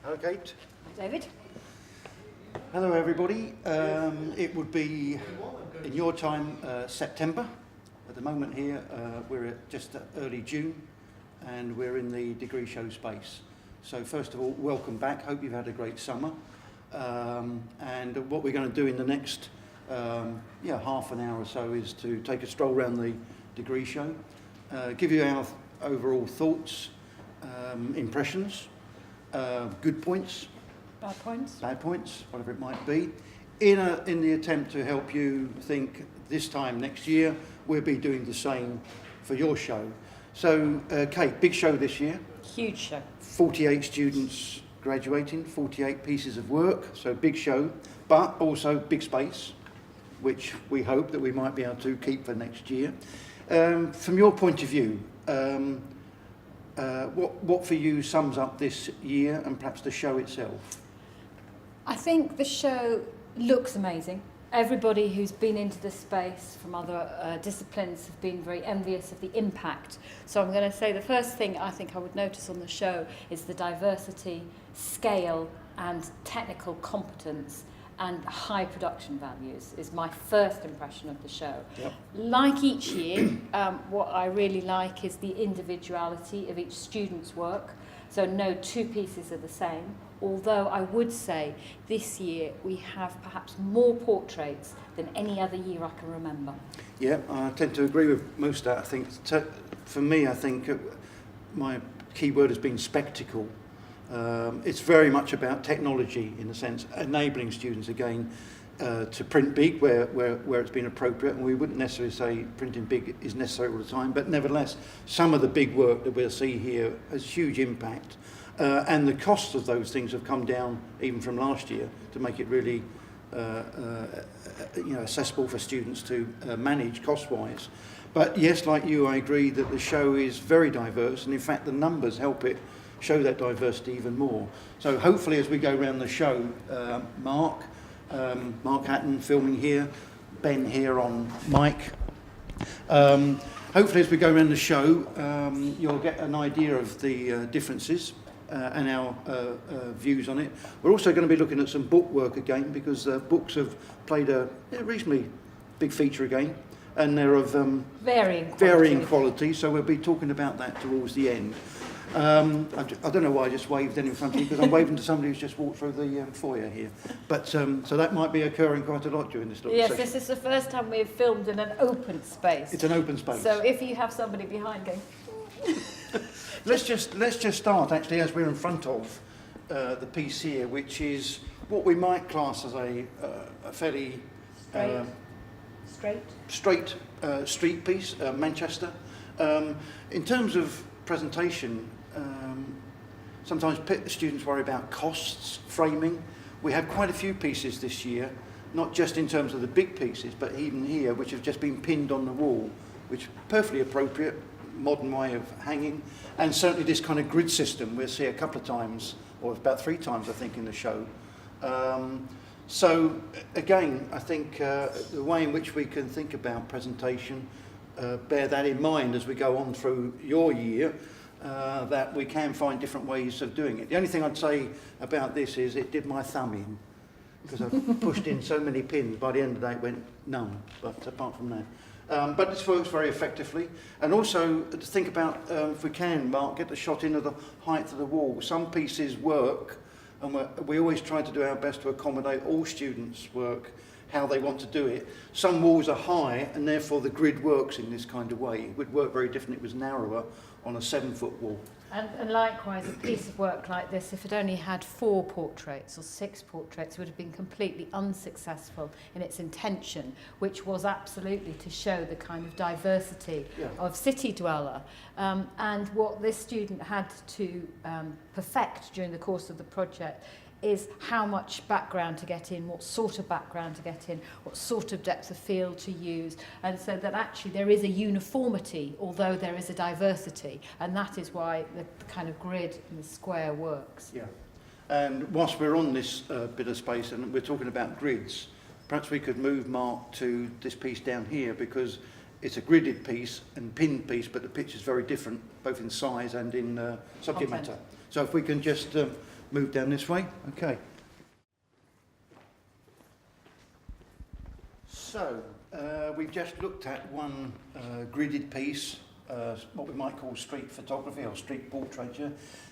Hello, Kate. Hi, David. Hello, everybody. It would be, in your time, September. At the moment here, we're at just early June, and we're in the degree show space. So first of all, welcome back. Hope you've had a great summer. And what we're going to do in the next half an hour or so is to take a stroll around the degree show, give you our overall thoughts, impressions, good points, bad points, whatever it might be, in the attempt to help you think this time next year we'll be doing the same for your show. So, Kate, big show this year. Huge show. 48 students graduating, 48 pieces of work, so big show, but also big space, which we hope that we might be able to keep for next year. From your point of view, what for you sums up this year and perhaps the show itself? I think the show looks amazing. Everybody who's been into this space from other disciplines have been very envious of the impact. So I'm going to say the first thing I think I would notice on the show is the diversity, scale and technical competence and high production values is my first impression of the show. Yep. Like each year, what I really like is the individuality of each student's work. So no two pieces are the same. Although I would say this year we have perhaps more portraits than any other year I can remember. Yeah, I tend to agree with most of that. I think, for me, I think my key word has been spectacle. It's very much about technology, in a sense, enabling students again to print big where it's been appropriate, and we wouldn't necessarily say printing big is necessary all the time, but nevertheless, some of the big work that we'll see here has huge impact. And the costs of those things have come down even from last year to make it really accessible for students to manage cost-wise. But yes, like you, I agree that the show is very diverse, and in fact the numbers help it show that diversity even more. So hopefully as we go around the show, Mark Hatton filming here, Ben here on mic. Hopefully as we go around the show, you'll get an idea of the differences and our views on it. We're also going to be looking at some book work again, because books have played a reasonably big feature again, and they're of varying quality, so we'll be talking about that towards the end. I don't know why I just waved in front of you, because I'm waving to somebody who's just walked through the foyer here. But so that might be occurring quite a lot during this little Yes, session. this is the first time we've filmed in an open space. It's an open space. So if you have somebody behind going... Let's just start actually as we're in front of the piece here, which is what we might class as a fairly straight street piece, Manchester. In terms of presentation, sometimes students worry about costs, framing. We have quite a few pieces this year, not just in terms of the big pieces, but even here, which have just been pinned on the wall, which is perfectly appropriate, modern way of hanging, and certainly this kind of grid system we'll see a couple of times, or about 3 times I think in the show. So again, I think the way in which we can think about presentation, bear that in mind as we go on through your year, that we can find different ways of doing it. The only thing I'd say about this is it did my thumb in, because I pushed in so many pins, by the end of the day it went numb, but apart from that. But this works very effectively. And also to think about, if we can, Mark, get the shot in of the height of the wall. Some pieces work, and we always try to do our best to accommodate all students' work, how they want to do it. Some walls are high, and therefore the grid works in this kind of way. It would work very different if it was narrower on a 7-foot wall. And likewise, a piece of work like this, if it only had 4 portraits or 6 portraits, would have been completely unsuccessful in its intention, which was absolutely to show the kind of diversity of city dweller. And what this student had to perfect during the course of the project is how much background to get in, what sort of background to get in, what sort of depth of field to use, and so that actually there is a uniformity, although there is a diversity, and that is why the kind of grid and the square works. Yeah, and whilst we're on this bit of space and we're talking about grids, perhaps we could move Mark to this piece down here, because it's a gridded piece and pinned piece, but the pitch is very different, both in size and in subject matter. So if we can just move down this way. Okay. So, we've just looked at one gridded piece, what we might call street photography or street portraiture.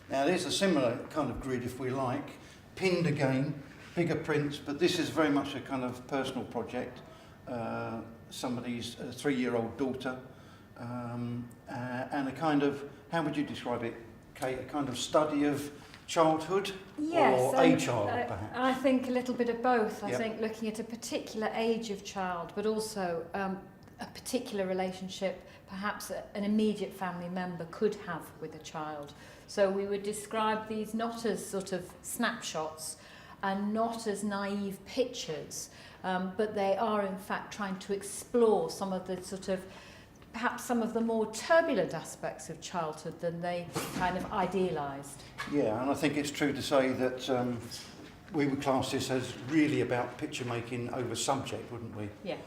Now there's a similar kind of grid, if we like, pinned again, bigger prints, but this is very much a kind of personal project. Somebody's 3-year-old daughter, and a kind of, how would you describe it, Kate, a kind of study of childhood? Yes, or a child, perhaps? I think a little bit of both. I Yep. think looking at a particular age of child, but also a particular relationship perhaps an immediate family member could have with a child. So we would describe these not as sort of snapshots and not as naive pictures, but they are in fact trying to explore some of the sort of perhaps some of the more turbulent aspects of childhood than they kind of idealised. Yeah, and I think it's true to say that we would class this as really about picture making over subject, wouldn't we? Yeah.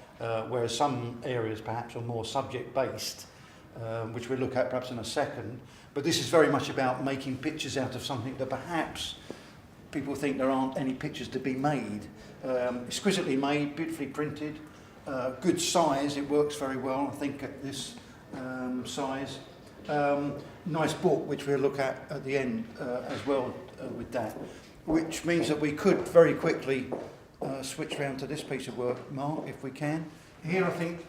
Whereas some areas perhaps are more subject based, which we'll look at perhaps in a second. But this is very much about making pictures out of something that perhaps people think there aren't any pictures to be made. Exquisitely made, beautifully printed, good size, it works very well, I think, at this size. Nice book, which we'll look at the end as well with that, which means that we could very quickly switch round to this piece of work, Mark, if we can. Here, I think,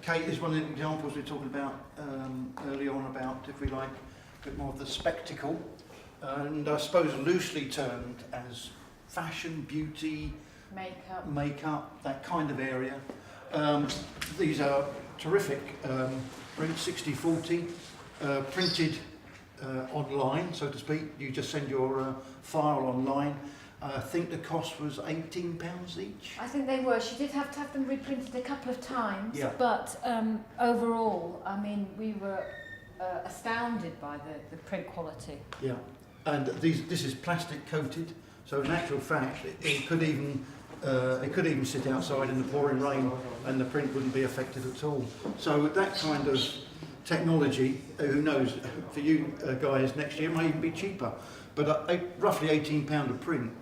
Kate, is one of the examples we were talking about early on about, if we like, a bit more of the spectacle, and I suppose loosely termed as fashion, beauty, makeup, that kind of area. These are terrific print, 60/40, printed online, so to speak. You just send your file online. I think the cost was £18 each. I think they were. She did have to have them reprinted a couple of times, Yeah. but overall, I mean, we were astounded by the print quality. Yeah, and this is plastic coated, so in actual fact, it could even sit outside in the pouring rain, and the print wouldn't be affected at all. So that kind of technology, who knows, for you guys next year may even be cheaper, but roughly £18 a print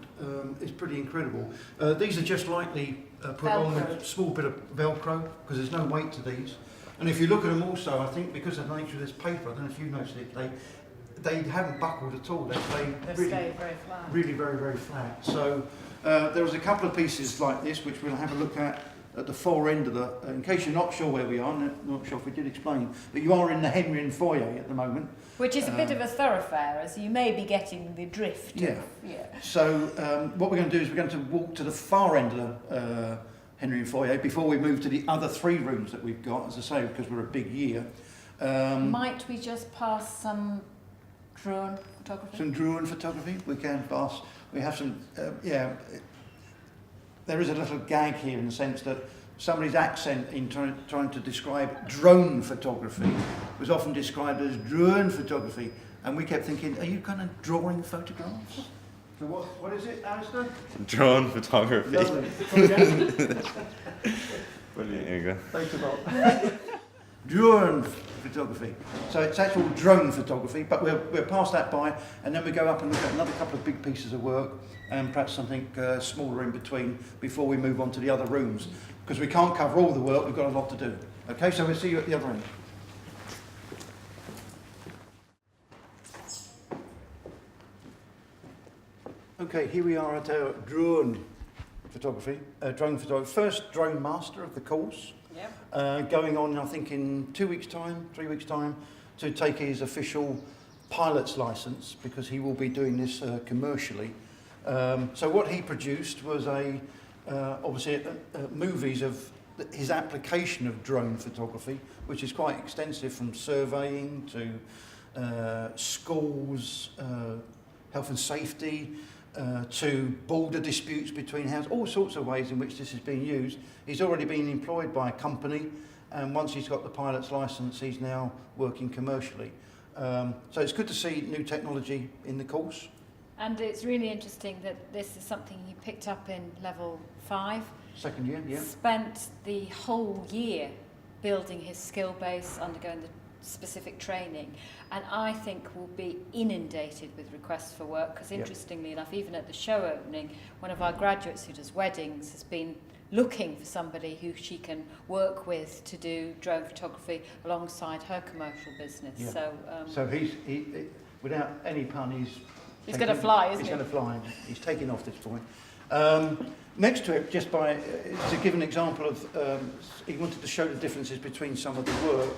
is pretty incredible. These are just lightly put on with a small bit of Velcro, because there's no weight to these. And if you look at them also, I think because of the nature of this paper, I don't know if you noticed it, they haven't buckled at all. They stay very flat. Really very, very flat. So there was a couple of pieces like this, which we'll have a look at the far end of the, in case you're not sure where we are, not sure if we did explain, but you are in the Henry foyer at the moment. Which is a bit of a thoroughfare, as you may be getting the drift. Yeah. Yeah. So what we're going to do is we're going to walk to the far end of the Henry foyer before we move to the other 3 rooms that we've got, as I say, because we're a big year. Might we just pass some drone photography? Some drone photography, we can pass. We have some, there is a little gag here in the sense that somebody's accent in trying to describe drone photography was often described as drone photography, and we kept thinking, are you kind of drawing photographs? So what is it, Alistair? Drone photography. Lovely. Come again. Brilliant, here you go. Thanks a lot. Drone photography. So it's actual drone photography, but we're past that by, and then we go up and look at another couple of big pieces of work, and perhaps something smaller in between before we move on to the other rooms, because we can't cover all the work, we've got a lot to do. Okay, so we'll see you at the other end. Okay, here we are at our drone photography. First drone master of the course. Yep. Going on, I think, in 2 weeks' time, 3 weeks' time, to take his official pilot's license, because he will be doing this commercially. So what he produced was obviously movies of his application of drone photography, which is quite extensive, from surveying to schools, health and safety, to border disputes between houses, all sorts of ways in which this is being used. He's already been employed by a company, and once he's got the pilot's license, he's now working commercially. So it's good to see new technology in the course. And it's really interesting that this is something he picked up in level 5. Second year, yeah. Spent the whole year building his skill base, undergoing the specific training, and I think will be inundated with requests for work, because interestingly enough, even at the show opening, one of our graduates who does weddings has been looking for somebody who she can work with to do drone photography alongside her commercial business. Yeah. So he, without any pun, he's going to fly, isn't he's he? going to fly. He's taking off this point. Next to it, just to give an example of, he wanted to show the differences between some of the work.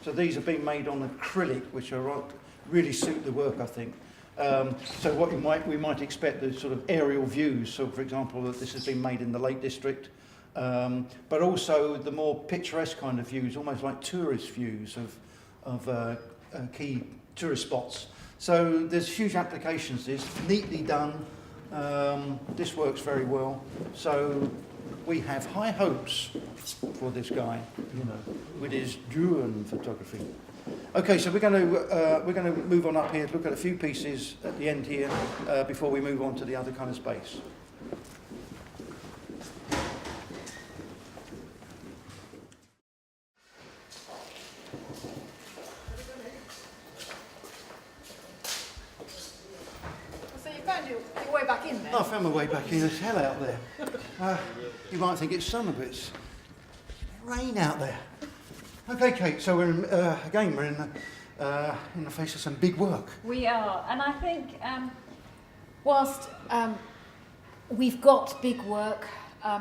So these have been made on acrylic, which are really suit the work, I think. So what we might expect, the sort of aerial views. So, for example, that this has been made in the Lake District, but also the more picturesque kind of views, almost like tourist views of key tourist spots. So there's huge applications. This neatly done. This works very well. So we have high hopes for this guy, you know, with his drone photography. Okay, so we're going to move on up here to look at a few pieces at the end here before we move on to the other kind of space. So you found your way back in there? I found my way back in. There's hell out there. You might think it's summer, but it's rain out there. Okay, Kate. So we're in the face of some big work. We are, and I think whilst we've got big work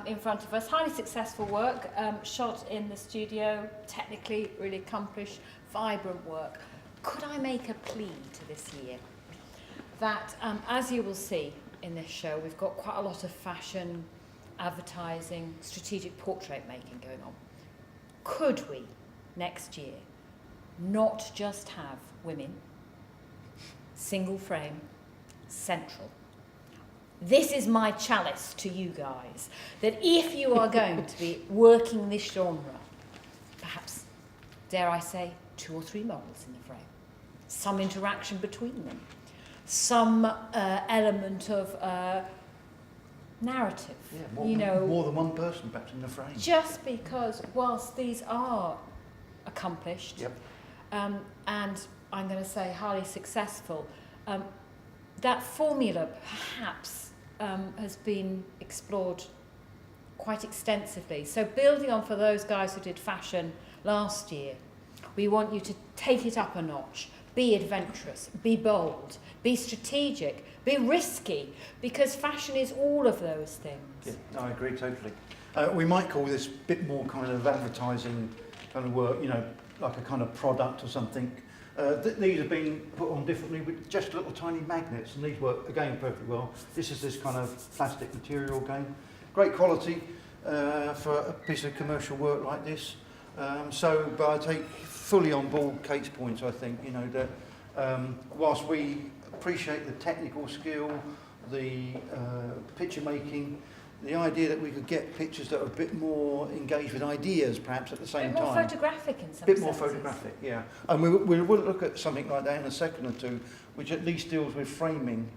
in front of us, highly successful work, shot in the studio, technically really accomplished, vibrant work, could I make a plea to this year that, as you will see in this show, we've got quite a lot of fashion, advertising, strategic portrait making going on. Could we, next year, not just have women, single frame, central? This is my chalice to you guys, that if you are going to be working this genre, perhaps, dare I say, 2 or 3 models in the frame, some interaction between them, some element of narrative, more than one person perhaps in the frame. just because whilst these are accomplished, Yep. and I'm going to say highly successful, that formula perhaps has been explored quite extensively. So building on for those guys who did fashion last year, we want you to take it up a notch, be adventurous, be bold, be strategic, be risky, because fashion is all of those things. Yeah, no, I agree totally. We might call this a bit more kind of advertising kind of work, you know, like a kind of product or something. These have been put on differently with just little tiny magnets, and these work again perfectly well. This is this kind of plastic material again. Great quality for a piece of commercial work like this. But I take fully on board Kate's points, I think, you know, that whilst we appreciate the technical skill, the picture making, the idea that we could get pictures that are a bit more engaged with ideas perhaps at the same time. A bit more photographic in some A bit more senses. photographic, yeah. And we will look at something like that in a second or two, which at least deals with framing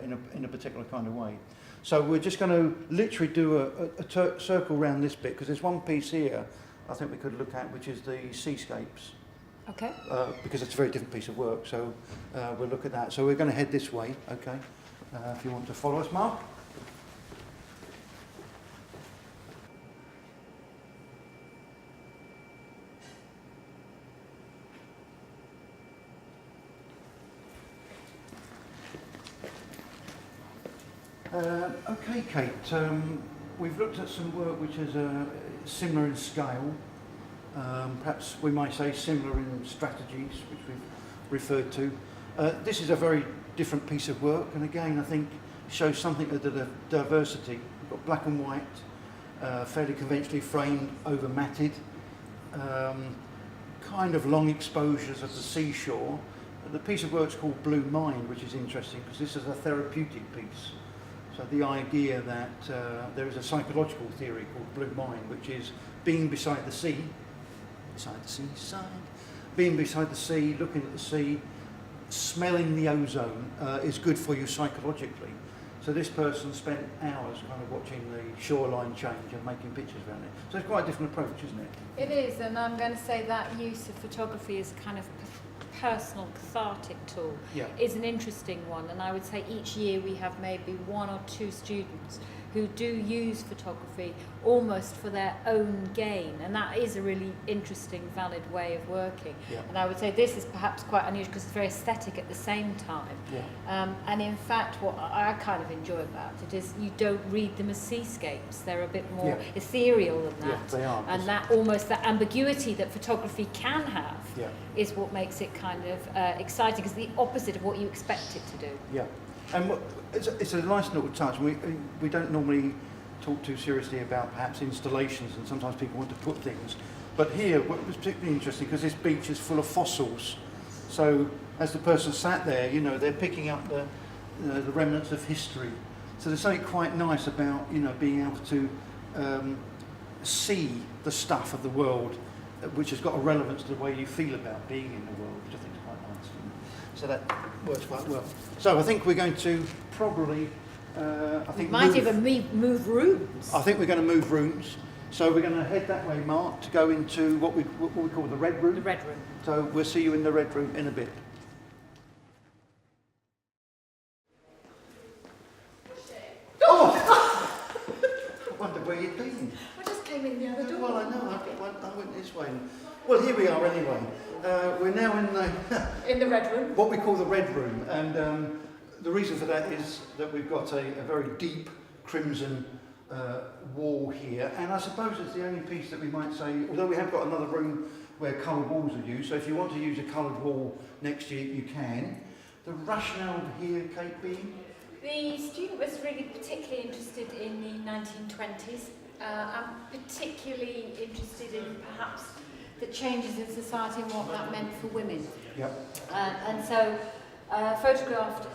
in a particular kind of way. So we're just going to literally do a circle around this bit, because there's one piece here I think we could look at, which is the seascapes. Okay. Because it's a very different piece of work, so we'll look at that. So we're going to head this way, okay? If you want to follow us, Mark. Okay, Kate, we've looked at some work which is similar in scale. Perhaps we might say similar in strategies, which we've referred to. This is a very different piece of work, and again, I think shows something of the diversity. We've got black and white, fairly conventionally framed, over matted, kind of long exposures of the seashore. The piece of work's called Blue Mind, which is interesting because this is a therapeutic piece. So the idea that there is a psychological theory called Blue Mind, which is being beside the sea, being beside the sea, looking at the sea, smelling the ozone is good for you psychologically. So this person spent hours kind of watching the shoreline change and making pictures around it. So it's quite a different approach, isn't it? It is, and I'm going to say that use of photography as a kind of personal cathartic tool Yeah. is an interesting one, and I would say each year we have maybe 1 or 2 students who do use photography almost for their own gain, and that is a really interesting, valid way of working. Yeah. And I would say this is perhaps quite unusual because it's very aesthetic at the same time. Yeah. And in fact, what I kind of enjoy about it is you don't read them as seascapes. They're a bit more Yeah. ethereal than Yeah, that. they are. And that almost that ambiguity that photography can have Yeah. is what makes it kind of exciting. It's the opposite of what you expect it to do. Yeah. And it's a nice little touch. We don't normally talk too seriously about perhaps installations, and sometimes people want to put things. But here, what was particularly interesting, because this beach is full of fossils. So as the person sat there, you know, they're picking up the remnants of history. So there's something quite nice about, you know, being able to see the stuff of the world, which has got a relevance to the way you feel about being in the world, which I think is quite nice. So that works quite well. So I think we're going to probably, We might even move rooms. I think we're going to move rooms. So we're going to head that way, Mark, to go into what we call the red room. The red room. So we'll see you in the red room in a bit. Oh! I wondered where you'd been. I just came in the other door. Well, I know. I went this way. Well, here we are anyway. We're now in In the red room. what we call the red room, and the reason for that is that we've got a very deep crimson wall here, and I suppose it's the only piece that we might say, although we have got another room where coloured walls are used, so if you want to use a coloured wall next year, you can. The rationale here, Kate, being? The student was really particularly interested in the 1920s, and particularly interested in perhaps the changes in society and what that meant for women. Yep. And so photographed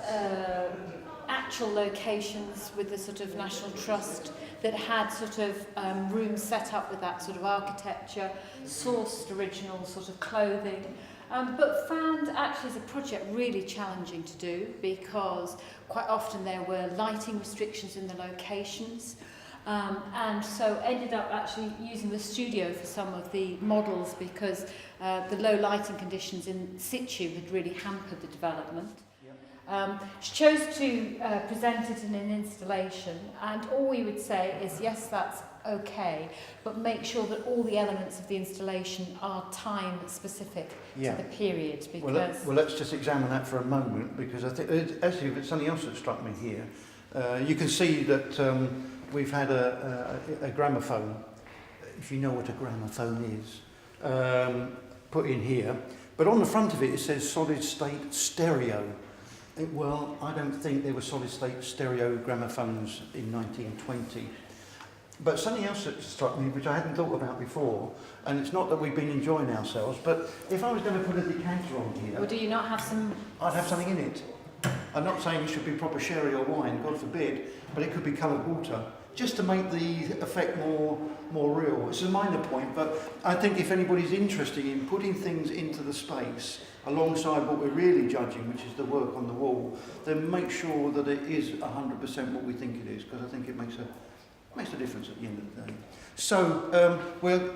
actual locations with the sort of National Trust that had sort of rooms set up with that sort of architecture, sourced original sort of clothing, but found actually as a project really challenging to do because quite often there were lighting restrictions in the locations. And so ended up actually using the studio for some of the models because the low lighting conditions in situ had really hampered the development. She chose to present it in an installation, and all we would say is yes, that's okay, but make sure that all the elements of the installation are time specific to the period. Because well, let's just examine that for a moment, because I think actually it's something else that struck me here. You can see that we've had a gramophone, if you know what a gramophone is, put in here. But on the front of it, it says solid state stereo. Well, I don't think there were solid state stereo gramophones in 1920. But something else that struck me, which I hadn't thought about before, and it's not that we've been enjoying ourselves, but if I was going to put a decanter on here, or do you not have some? I'd have something in it. I'm not saying it should be proper sherry or wine, God forbid, but it could be coloured water, just to make the effect more real. It's a minor point, but I think if anybody's interested in putting things into the space alongside what we're really judging, which is the work on the wall, then make sure that it is 100% what we think it is, because I think it makes a difference at the end of the day. So,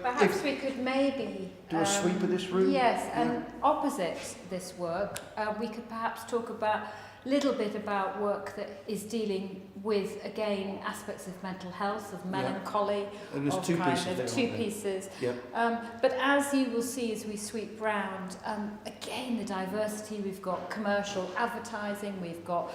Perhaps we could maybe do a sweep of this room? Yes, and opposite this work, we could perhaps talk about a little bit about work that is dealing with, again, aspects of mental health, of melancholy. And there's two pieces there, two aren't there? pieces. Yeah. But as you will see as we sweep round, again, the diversity, we've got commercial advertising, we've got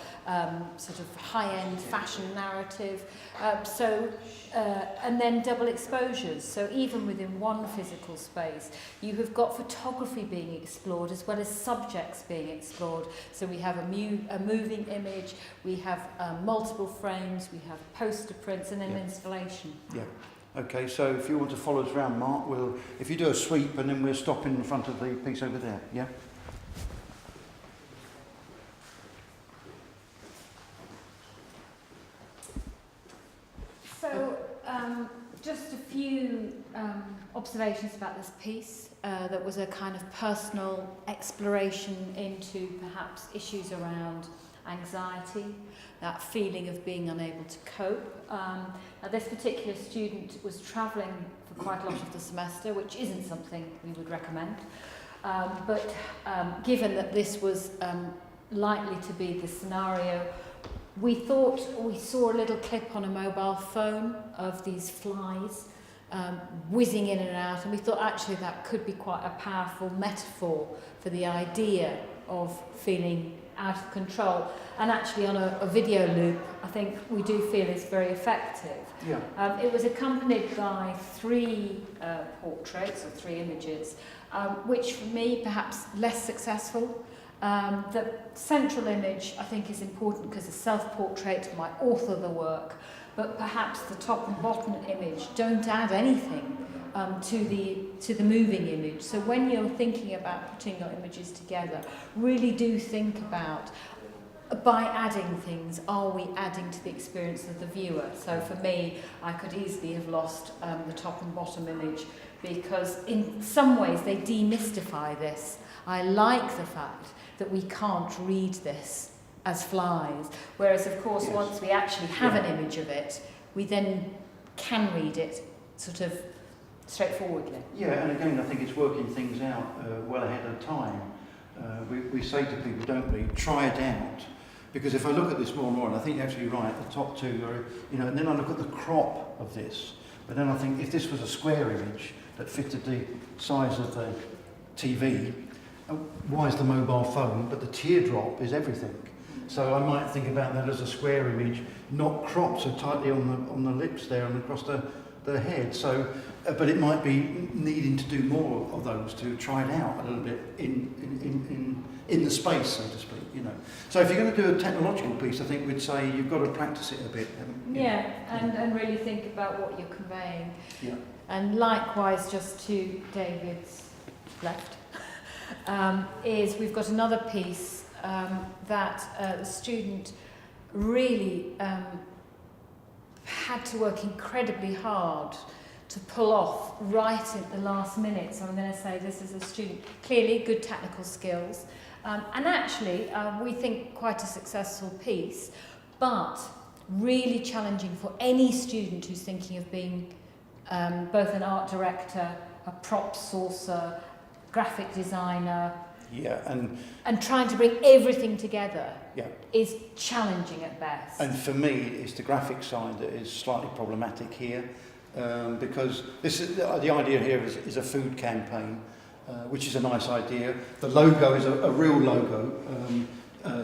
sort of high-end fashion narrative, and then double exposures. So even within one physical space, you have got photography being explored as well as subjects being explored. So we have a moving image, we have multiple frames, we have poster prints, and an installation. Yeah. Okay, so if you want to follow us around, Mark, if you do a sweep, and then we'll stop in front of the piece over there. Yeah. So, just a few observations about this piece. That was a kind of personal exploration into perhaps issues around anxiety, that feeling of being unable to cope. Now this particular student was travelling for quite a lot of the semester, which isn't something we would recommend. But given that this was likely to be the scenario, we thought we saw a little clip on a mobile phone of these flies whizzing in and out, and we thought actually that could be quite a powerful metaphor for the idea of feeling out of control. And actually on a video loop, I think we do feel is very effective. Yeah. It was accompanied by 3 portraits or 3 images, which for me perhaps less successful. The central image I think is important because it's a self-portrait might author the work, but perhaps the top and bottom image don't add anything to the moving image. So when you're thinking about putting your images together, really do think about, by adding things, are we adding to the experience of the viewer? So for me, I could easily have lost the top and bottom image because in some ways they demystify this. I like the fact that we can't read this as flies, whereas of course Yes. once we actually have an image of it, we then can read it sort of straightforwardly. Yeah, and again, I think it's working things out well ahead of time. We say to people, don't we, try it out. Because if I look at this more and more, and I think you're actually right, the top 2 are, and then I look at the crop of this, but then I think if this was a square image that fitted the size of the TV, why is the mobile phone? But the teardrop is everything. So I might think about that as a square image, not cropped so tightly on the lips there and across the head. So, but it might be needing to do more of those to try it out a little bit in the space, so to speak. So if you're going to do a technological piece, I think we'd say you've got to practice it a bit. Yeah, and really think about what you're conveying. Yeah. And likewise, just to David's left, is we've got another piece that the student really had to work incredibly hard to pull off right at the last minute. So I'm going to say this is a student, clearly good technical skills, and actually we think quite a successful piece, but really challenging for any student who's thinking of being both an art director, a prop sourcer, graphic designer, Yeah, and trying to bring everything together yeah. is challenging at best. And for me, it's the graphic side that is slightly problematic here, because this is, the idea here is a food campaign, which is a nice idea. The logo is a real logo,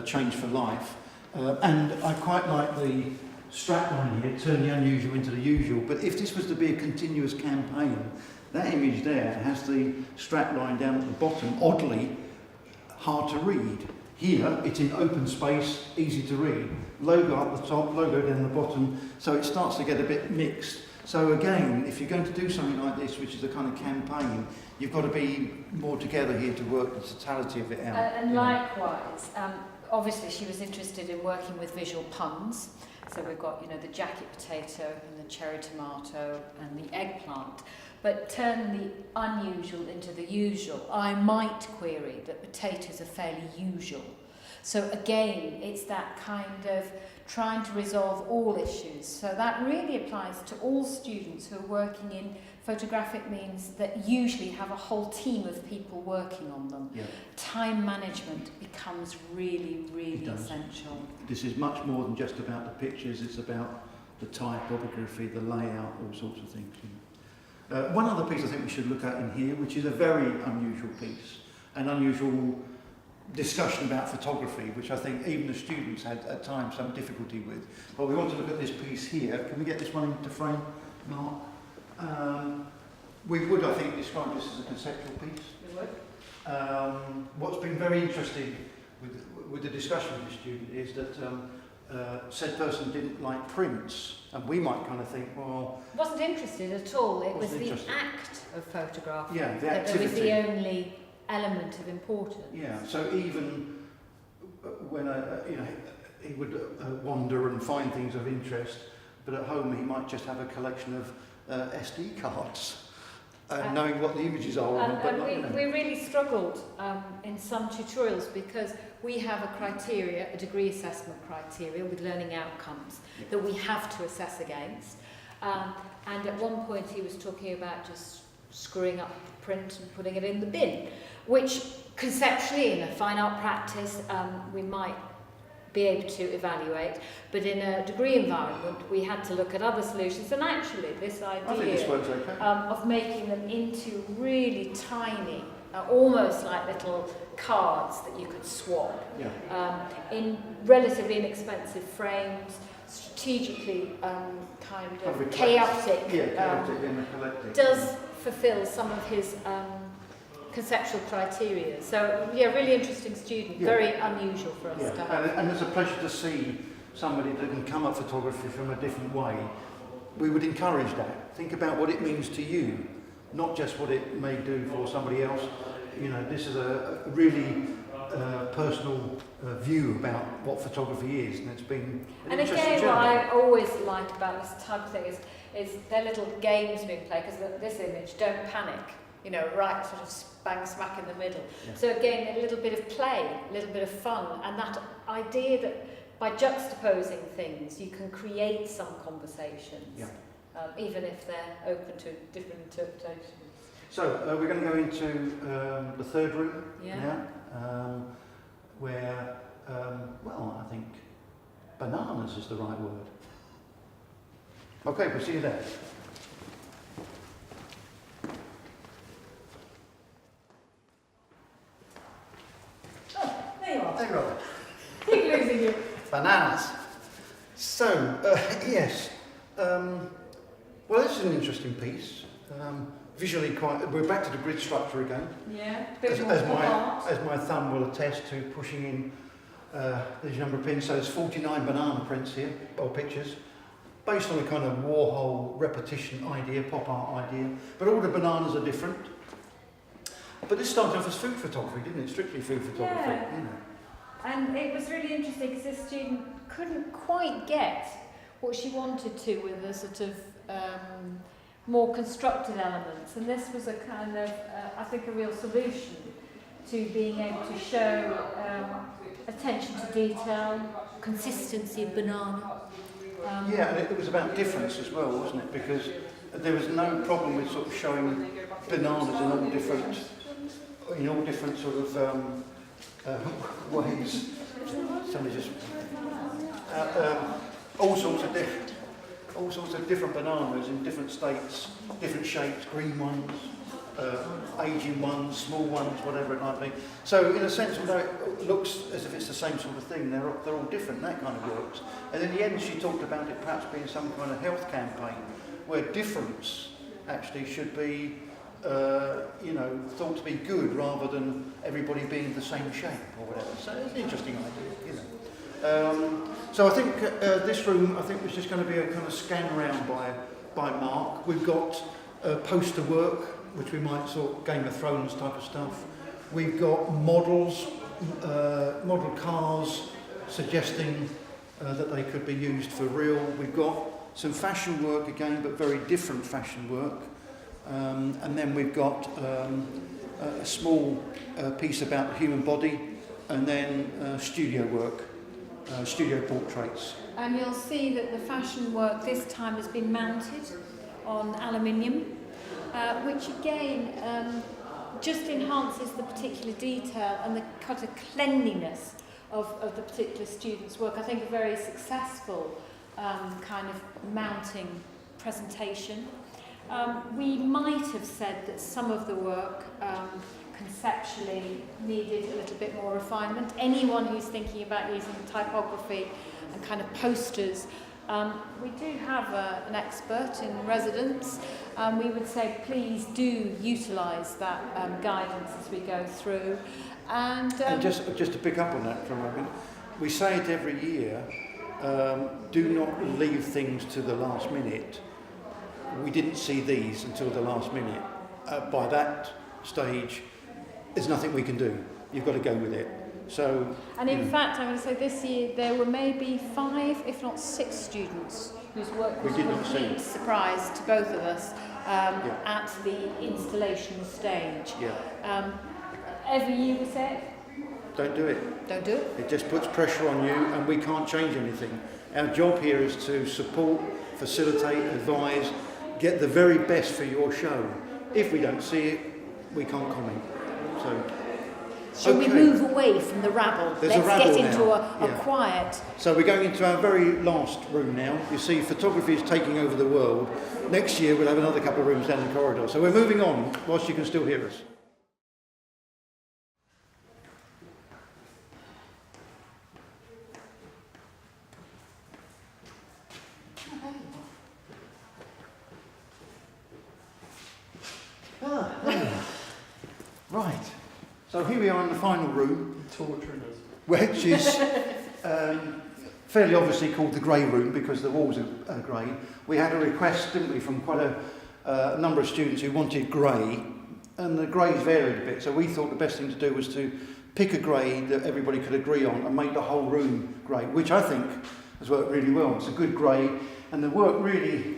Change for Life, and I quite like the strapline here, turn the unusual into the usual. But if this was to be a continuous campaign, that image there has the strapline down at the bottom, oddly hard to read. Here, it's in open space, easy to read. Logo up the top, logo down the bottom, so it starts to get a bit mixed. So again, if you're going to do something like this, which is a kind of campaign, you've got to be more together here to work the totality of it out. And likewise, obviously she was interested in working with visual puns. So we've got, the jacket potato and the cherry tomato and the eggplant. But turn the unusual into the usual. I might query that potatoes are fairly usual. So again, it's that kind of trying to resolve all issues. So that really applies to all students who are working in photographic means that usually have a whole team of people working on them. Yeah. Time management becomes really, really essential. This is much more than just about the pictures, it's about the typography, the layout, all sorts of things. One other piece I think we should look at in here, which is a very unusual piece, an unusual discussion about photography, which I think even the students had at times some difficulty with. But we want to look at this piece here. Can we get this one into frame, Mark? We would, I think, describe this as a conceptual piece. We would. What's been very interesting with the discussion with the student is that said person didn't like prints, and we might kind of think, well... Wasn't interested at all. It was Wasn't the interested. act of photographing Yeah, the that was activity. the only element of importance. Yeah, so even when he would wander and find things of interest, but at home he might just have a collection of SD cards. knowing what the images are. And we really struggled in some tutorials because we have a criteria, a degree assessment criteria with learning outcomes that we have to assess against. And at one point he was talking about just screwing up the print and putting it in the bin, which conceptually in a fine art practice we might be able to evaluate, but in a degree environment we had to look at other solutions, and actually this I think this idea works okay. of making them into really tiny, almost like little cards that you could swap, in relatively inexpensive frames, strategically kind of chaotic, does fulfil some of his conceptual criteria. So, yeah, really interesting student, very unusual for us to have. And it's a pleasure to see somebody that can come at photography from a different way. We would encourage that. Think about what it means to you, not just what it may do for somebody else. You know, this is a really personal view about what photography is, and it's been an and interesting again, journey. what I always like about this type of thing is their little games being played, because this image, don't panic, you know, right sort of bang smack in the middle. Yeah. So again, a little bit of play, a little bit of fun, and that idea that by juxtaposing things you can create some conversations, even if they're open to different interpretations. So we're going to go into the third room now, where, well, I think bananas is the right word. Okay, we'll see you there. There you are. Hey, Robert. Keep losing you. Bananas. So, yes. Well, this is an interesting piece. Visually quite... We're back to the grid structure again. Yeah. As my thumb will attest to pushing in these number of pins. So there's 49 banana prints here, or pictures, based on a kind of Warhol repetition idea, pop art idea. But all the bananas are different. But this started off as food photography, didn't it? Strictly food photography. Yeah. You know. And it was really interesting because this student couldn't quite get what she wanted to with the sort of more constructed elements. And this was a kind of, I think, a real solution to being able to show attention to detail, consistency of banana. Yeah, and it was about difference as well, wasn't it? Because there was no problem with sort of showing bananas in all different sort of ways. Somebody just all sorts of different bananas in different states, different shapes, green ones, aging ones, small ones, whatever it might be. So in a sense, although it looks as if it's the same sort of thing, they're all different. That kind of works. And in the end, she talked about it perhaps being some kind of health campaign where difference actually should be, thought to be good rather than everybody being the same shape or whatever. So it's an interesting idea, you know. So I think this room, was just going to be a kind of scan around by Mark. We've got poster work, which we might sort Game of Thrones type of stuff. We've got models, model cars, suggesting that they could be used for real. We've got some fashion work again, but very different fashion work. And then we've got a small piece about the human body, and then studio work, studio portraits. And you'll see that the fashion work this time has been mounted on aluminium, which again just enhances the particular detail and the kind of cleanliness of the particular student's work. I think a very successful kind of mounting presentation. We might have said that some of the work conceptually needed a little bit more refinement. Anyone who's thinking about using typography and kind of posters, we do have an expert in residence. We would say please do utilise that guidance as we go through. And just to pick up on that for a moment, we say it every year, do not leave things to the last minute. We didn't see these until the last minute. By that stage, there's nothing we can do. You've got to go with it. So, and in fact, I'm going to say this year there were maybe 5, if not 6 students whose work was a complete surprise to both of us. at the installation stage. Yeah. Every year we say, Don't do it. don't do it. It just puts pressure on you and we can't change anything. Our job here is to support, facilitate, advise, get the very best for your show. If we don't see it, we can't comment. So, Shall we move away from the rabble? There's a Let's rabble get into now. a Yeah. quiet. So we're going into our very last room now. You see, photography is taking over the world. Next year we'll have another couple of rooms down the corridor. So we're moving on whilst you can still hear us. Right. So here we are in the final room. Torturing us. Which is fairly obviously called the grey room because the walls are grey. We had a request, didn't we, from quite a number of students who wanted grey, and the greys varied a bit, so we thought the best thing to do was to pick a grey that everybody could agree on and make the whole room grey, which I think has worked really well. It's a good grey, and the work really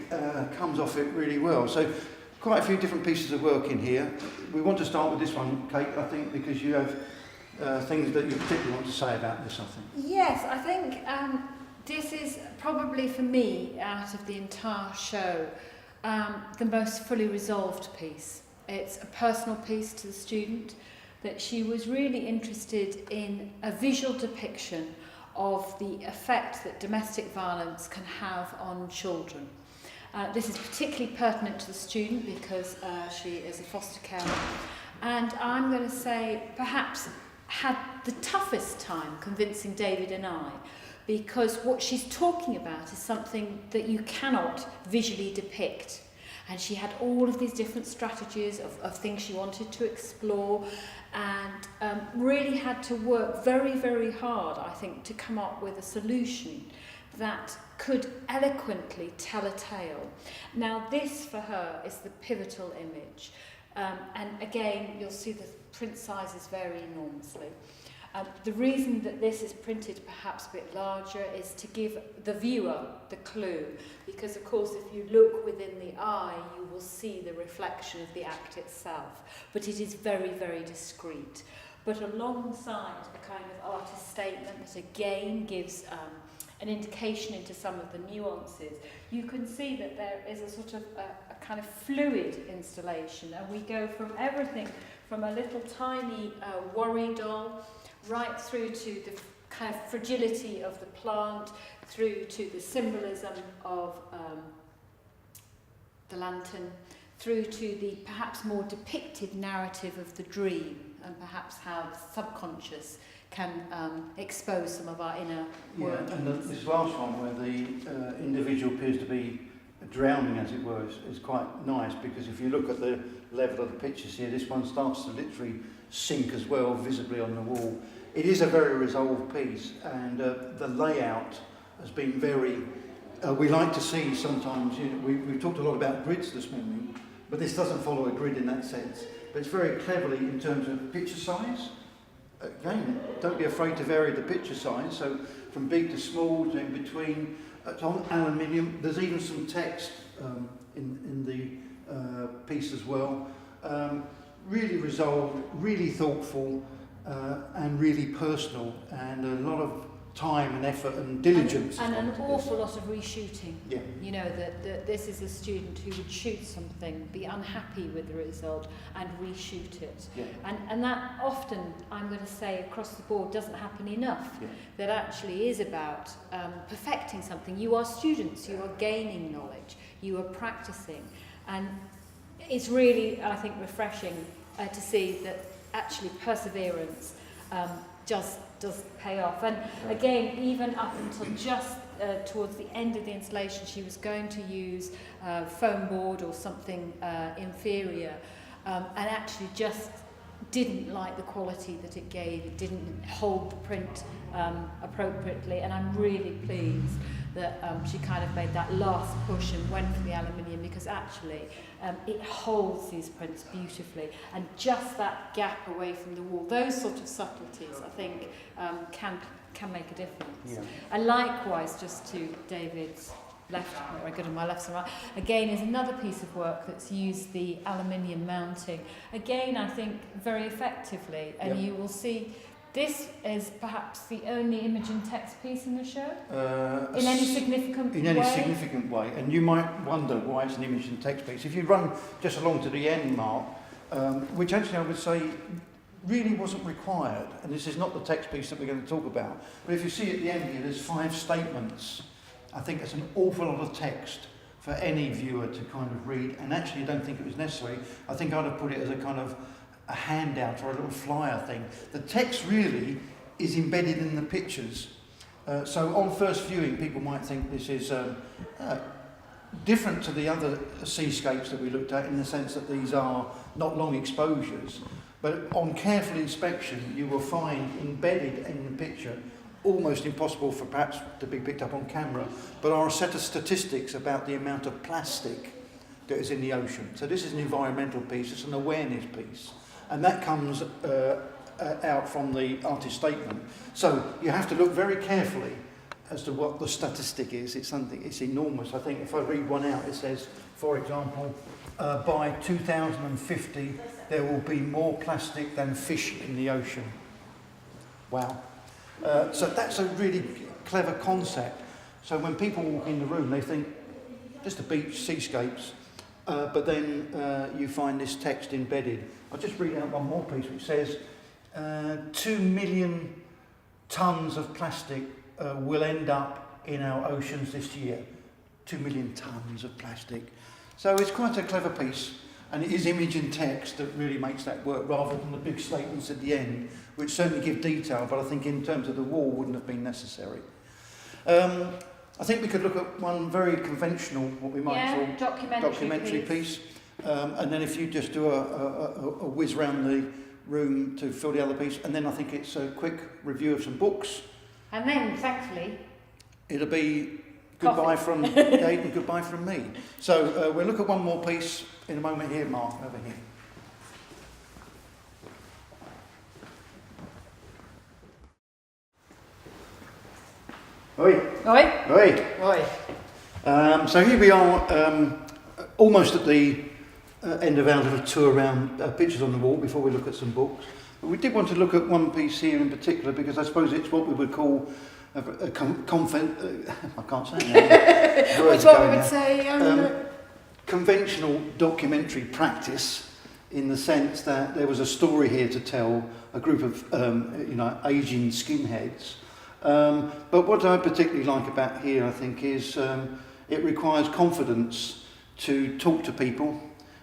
comes off it really well. So quite a few different pieces of work in here. We want to start with this one, Kate, I think, because you have things that you particularly want to say about this, I think. Yes, I think this is probably for me, out of the entire show, the most fully resolved piece. It's a personal piece to the student that she was really interested in a visual depiction of the effect that domestic violence can have on children. This is particularly pertinent to the student because she is a foster carer, and I'm going to say perhaps had the toughest time convincing David and I, because what she's talking about is something that you cannot visually depict. And she had all of these different strategies of things she wanted to explore, and really had to work very, very hard, I think, to come up with a solution that could eloquently tell a tale. Now this for her is the pivotal image, and again you'll see the print sizes vary enormously. The reason that this is printed perhaps a bit larger is to give the viewer the clue, because of course if you look within the eye you will see the reflection of the act itself, but it is very, very discreet. But alongside a kind of artist statement that again gives an indication into some of the nuances, you can see that there is a sort of a kind of fluid installation, and we go from everything from a little tiny worry doll right through to the kind of fragility of the plant, through to the symbolism of the lantern, through to the perhaps more depicted narrative of the dream, and perhaps how the subconscious can expose some of our inner workings. Yeah, and this last one where the individual appears to be drowning, as it were, is quite nice, because if you look at the level of the pictures here, this one starts to literally sink as well, visibly on the wall. It is a very resolved piece, and the layout has been very... we like to see sometimes, you know, we've talked a lot about grids this morning, but this doesn't follow a grid in that sense, but it's very cleverly in terms of picture size. Again, don't be afraid to vary the picture size, so from big to small to in between. It's on aluminium. There's even some text in the piece as well. Really resolved, really thoughtful, and really personal, and a lot of time and effort and diligence. And an awful lot of reshooting. Yeah. You know, that this is a student who would shoot something, be unhappy with the result, and reshoot it. Yeah. And that often, I'm going to say, across the board doesn't happen enough. Yeah. That actually is about perfecting something. You are students, you are gaining knowledge, you are practicing. And it's really, I think, refreshing to see that actually perseverance just does pay off. And again, even up until just towards the end of the installation, she was going to use foam board or something inferior, and actually just didn't like the quality that it gave. It didn't hold the print appropriately, and I'm really pleased that she kind of made that last push and went for the aluminium, because actually it holds these prints beautifully, and just that gap away from the wall, those sort of subtleties, I think can make a difference. Yeah. And likewise, just to David's left, not very good on my left and right, again is another piece of work that's used the aluminium mounting. Again, I think very effectively, and Yep. you will see this is perhaps the only image and text piece in the show, in any significant way. In any significant way, and you might wonder why it's an image and text piece. If you run just along to the end, Mark, which actually I would say really wasn't required, and this is not the text piece that we're going to talk about, but if you see at the end here, there's 5 statements. I think it's an awful lot of text for any viewer to kind of read, and actually I don't think it was necessary. I think I'd have put it as a kind of a handout or a little flyer thing. The text really is embedded in the pictures. So on first viewing, people might think this is different to the other seascapes that we looked at in the sense that these are not long exposures. But on careful inspection, you will find embedded in the picture, almost impossible for perhaps to be picked up on camera, but are a set of statistics about the amount of plastic that is in the ocean. So this is an environmental piece, it's an awareness piece. And that comes out from the artist's statement. So you have to look very carefully as to what the statistic is. It's enormous. I think if I read one out, it says, for example, by 2050, there will be more plastic than fish in the ocean. Wow. So that's a really clever concept. So when people walk in the room, they think, just a beach, seascapes, but then you find this text embedded. I'll just read out one more piece which says 2 million tonnes of plastic will end up in our oceans this year. 2 million tonnes of plastic. So it's quite a clever piece, and it is image and text that really makes that work rather than the big statements at the end, which certainly give detail, but I think in terms of the wall wouldn't have been necessary. I think we could look at one very conventional, what we might call documentary piece. And then if you just do a whiz around the room to fill the other piece, and then I think it's a quick review of some books. And then, thankfully, it'll be goodbye from Kate and goodbye from me. So we'll look at one more piece in a moment here, Mark, over here. Oi. Oi. Oi. Oi. So here we are, almost at the end of our little tour around pictures on the wall before we look at some books. But we did want to look at one piece here in particular because I suppose it's what we would call I can't say it now. It's what we would say. Conventional documentary practice, in the sense that there was a story here to tell a group of aging skinheads. But what I particularly like about here, I think, is it requires confidence to talk to people,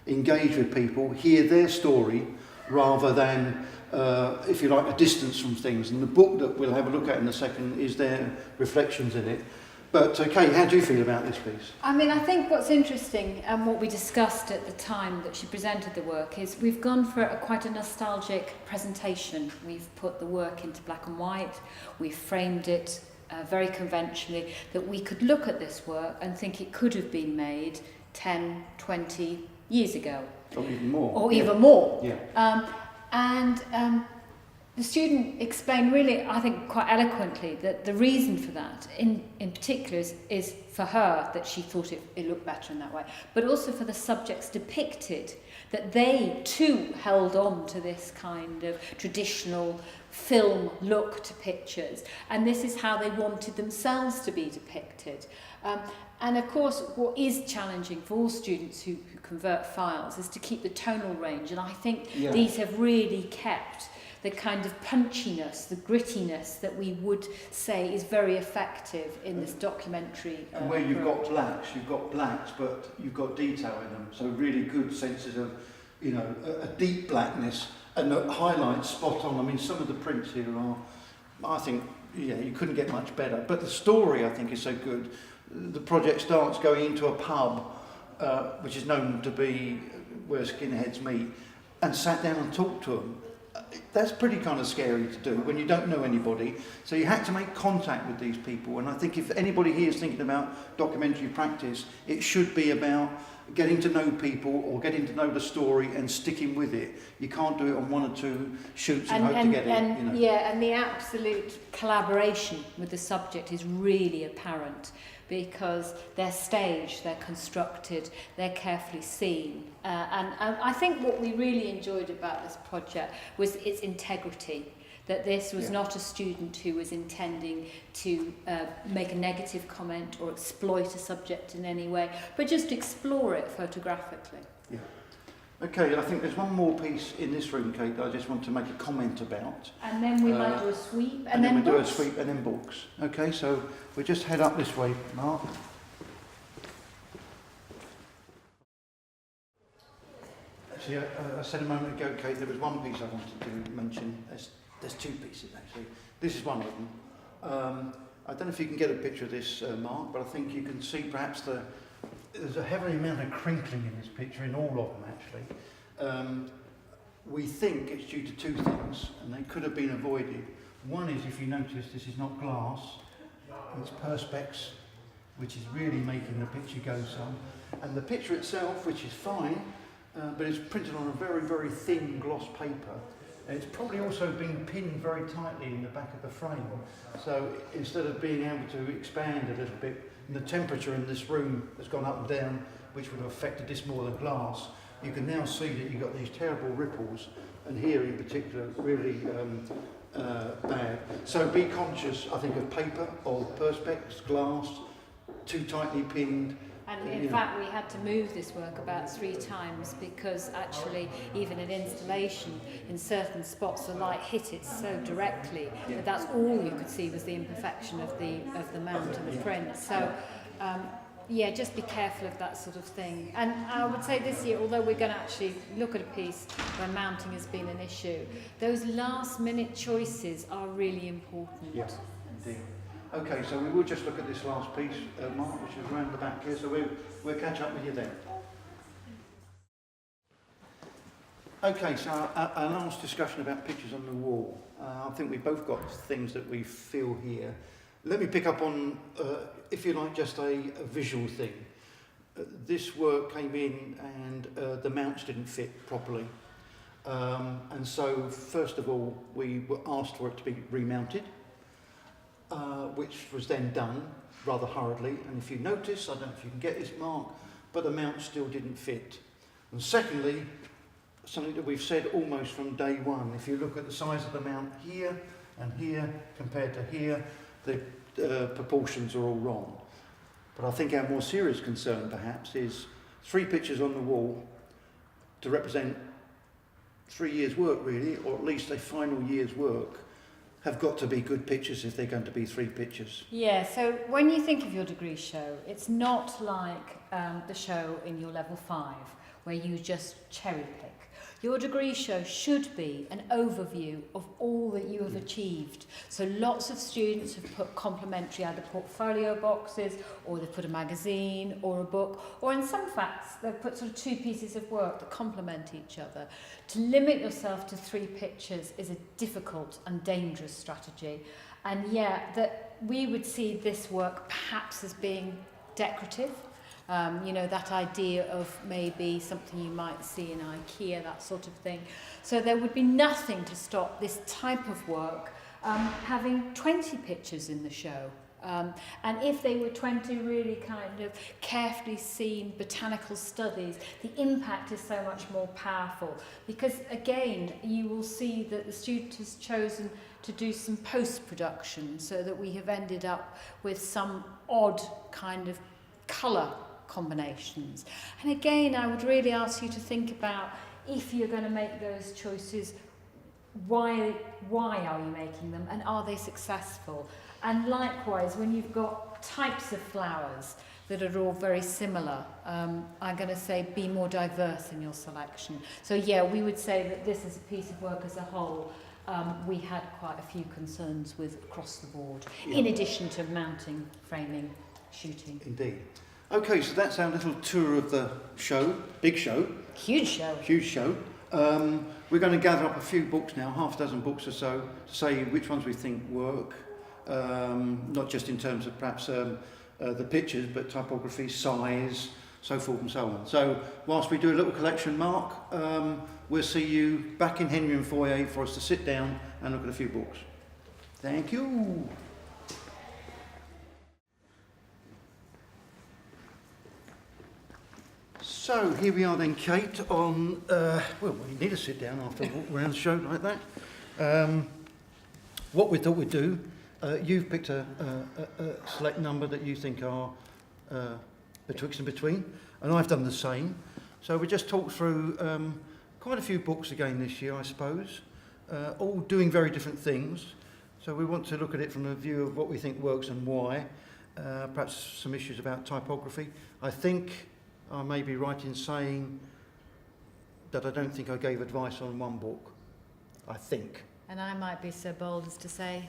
engage with people, hear their story, rather than, if you like, a distance from things. And the book that we'll have a look at in a second is their reflections in it. But Kate, how do you feel about this piece? I mean, I think what's interesting and what we discussed at the time that she presented the work is we've gone for quite a nostalgic presentation. We've put the work into black and white, we've framed it very conventionally, that we could look at this work and think it could have been made 10, 20 years ago. Or even more. Or even more. Yeah. The student explained really, I think, quite eloquently that the reason for that, in particular, is for her that she thought it looked better in that way, but also for the subjects depicted, that they too held on to this kind of traditional film look to pictures, and this is how they wanted themselves to be depicted. And of course, what is challenging for all students who convert files is to keep the tonal range, and I think these have really kept the kind of punchiness, the grittiness that we would say is very effective in this documentary. And where you've got blacks, but you've got detail in them. So really good senses of, a deep blackness and the highlights spot on. I mean, some of the prints here are, I think, you couldn't get much better. But the story, I think, is so good. The project starts going into a pub, which is known to be where skinheads meet, and sat down and talked to them. That's pretty kind of scary to do when you don't know anybody. So you had to make contact with these people. And I think if anybody here is thinking about documentary practice, it should be about getting to know people or getting to know the story and sticking with it. You can't do it on one or two shoots and hope to get it. Yeah, and the absolute collaboration with the subject is really apparent. because they're staged, they're constructed, they're carefully seen. And I think what we really enjoyed about this project was its integrity. That this was not a student who was intending to make a negative comment or exploit a subject in any way, but just explore it photographically. Yeah. Okay, I think there's one more piece in this room, Kate, that I just want to make a comment about. And then we might do a sweep, And then we do a books. sweep and then books. Okay, so we just head up this way, Mark. Actually, I said a moment ago, Kate, there was one piece I wanted to mention. There's two pieces, actually. This is one of them. I don't know if you can get a picture of this, Mark, but I think you can see perhaps there's a heavy amount of crinkling in this picture, in all of them, actually. We think it's due to two things, and they could have been avoided. One is, if you notice, this is not glass, it's perspex, which is really making the picture go some. And the picture itself, which is fine, but it's printed on a very, very thin gloss paper. It's probably also been pinned very tightly in the back of the frame. So instead of being able to expand a little bit, the temperature in this room has gone up and down, which would have affected this more than glass. You can now see that you've got these terrible ripples, and here in particular, really bad. So be conscious, I think, of paper, of perspex, glass, too tightly pinned. And in fact, we had to move this work about 3 times because actually, even in installation, in certain spots, the light hit it so directly that that's all you could see was the imperfection of the mount and the print. So, yeah, just be careful of that sort of thing. And I would say this year, although we're going to actually look at a piece where mounting has been an issue, those last-minute choices are really important. Yes, indeed. Okay, so we will just look at this last piece, Mark, which is around the back here, so we'll catch up with you then. Okay, so our last discussion about pictures on the wall. I think we've both got things that we feel here. Let me pick up on, if you like, just a visual thing. This work came in and the mounts didn't fit properly. And so, first of all, we were asked for it to be remounted. Which was then done rather hurriedly, and if you notice, I don't know if you can get this, Mark, but the mount still didn't fit. And secondly, something that we've said almost from day one, if you look at the size of the mount here and here compared to here, the proportions are all wrong. But I think our more serious concern perhaps is 3 pictures on the wall to represent 3 years' work really, or at least a final year's work, have got to be good pictures if they're going to be 3 pictures. Yeah, so when you think of your degree show, it's not like the show in your level 5 where you just cherry pick. Your degree show should be an overview of all that you have achieved. So lots of students have put complimentary either portfolio boxes, or they've put a magazine or a book, or in some facts they've put sort of 2 pieces of work that complement each other. To limit yourself to 3 pictures is a difficult and dangerous strategy. And yeah, that we would see this work perhaps as being decorative. You know, that idea of maybe something you might see in IKEA, that sort of thing. So there would be nothing to stop this type of work having 20 pictures in the show. And if they were 20 really kind of carefully seen botanical studies, the impact is so much more powerful. Because again, you will see that the student has chosen to do some post-production so that we have ended up with some odd kind of colour combinations. And again, I would really ask you to think about, if you're going to make those choices, why are you making them, and are they successful? And likewise, when you've got types of flowers that are all very similar, I'm going to say be more diverse in your selection. So yeah, we would say that this is a piece of work as a whole. We had quite a few concerns with across the board, in addition to mounting, framing, shooting. Indeed. Okay, so that's our little tour of the show, big show. Huge show. Huge show. We're going to gather up a few books now, half a dozen books or so, to say which ones we think work, not just in terms of perhaps the pictures, but typography, size, so forth and so on. So whilst we do a little collection, Mark, we'll see you back in Henry and Foyer for us to sit down and look at a few books. Thank you. So here we are then, Kate, on, well, you need to sit down after a walk around the show like that. What we thought we'd do, you've picked a select number that you think are betwixt and between, and I've done the same. So we just talked through quite a few books again this year, I suppose, all doing very different things. So we want to look at it from a view of what we think works and why, perhaps some issues about typography. I think I may be right in saying that I don't think I gave advice on one book. I think. And I might be so bold as to say,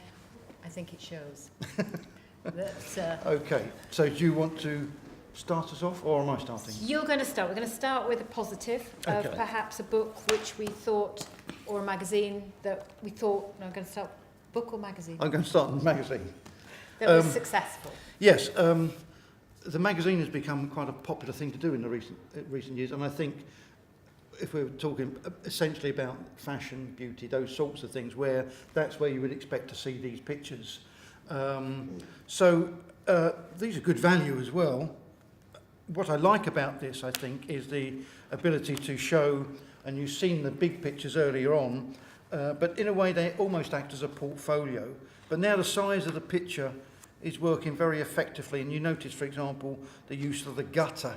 I think it shows. that, Okay, so do you want to start us off, or am I starting? You're going to start. We're going to start with a positive of Okay. perhaps a book which we thought, or a magazine that we thought, no, I'm going to start, book or magazine, I'm going to start in the magazine. that was successful. Yes, the magazine has become quite a popular thing to do in the recent years, and I think if we're talking essentially about fashion, beauty, those sorts of things, where that's where you would expect to see these pictures. So these are good value as well. What I like about this, I think, is the ability to show, and you've seen the big pictures earlier on, but in a way they almost act as a portfolio. But now the size of the picture is working very effectively, and you notice, for example, the use of the gutter.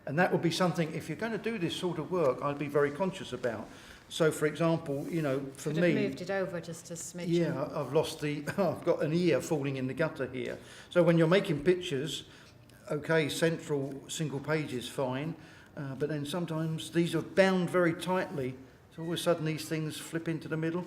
And that would be something, if you're going to do this sort of work, I'd be very conscious about. So, for example, you know, for Could me... have moved it over just a smidgen. Yeah, I've lost the... I've got an ear falling in the gutter here. So when you're making pictures, okay, central single page is fine, but then sometimes these are bound very tightly, so all of a sudden these things flip into the middle.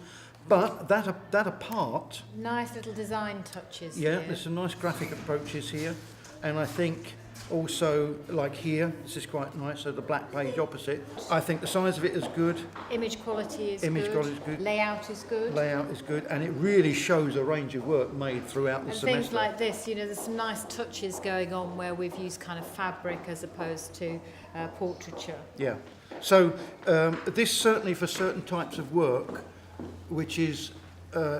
But that apart... Nice little design touches. Yeah, here. there's some nice graphic approaches here, and I think also, like here, this is quite nice, so the black page opposite. I think the size of it is good, Image quality is Image good. quality is good. Layout is good. layout is good, and it really shows a range of work made throughout the And semester. things like this, you know, there's some nice touches going on where we've used kind of fabric as opposed to portraiture. Yeah. So this certainly for certain types of work, which is,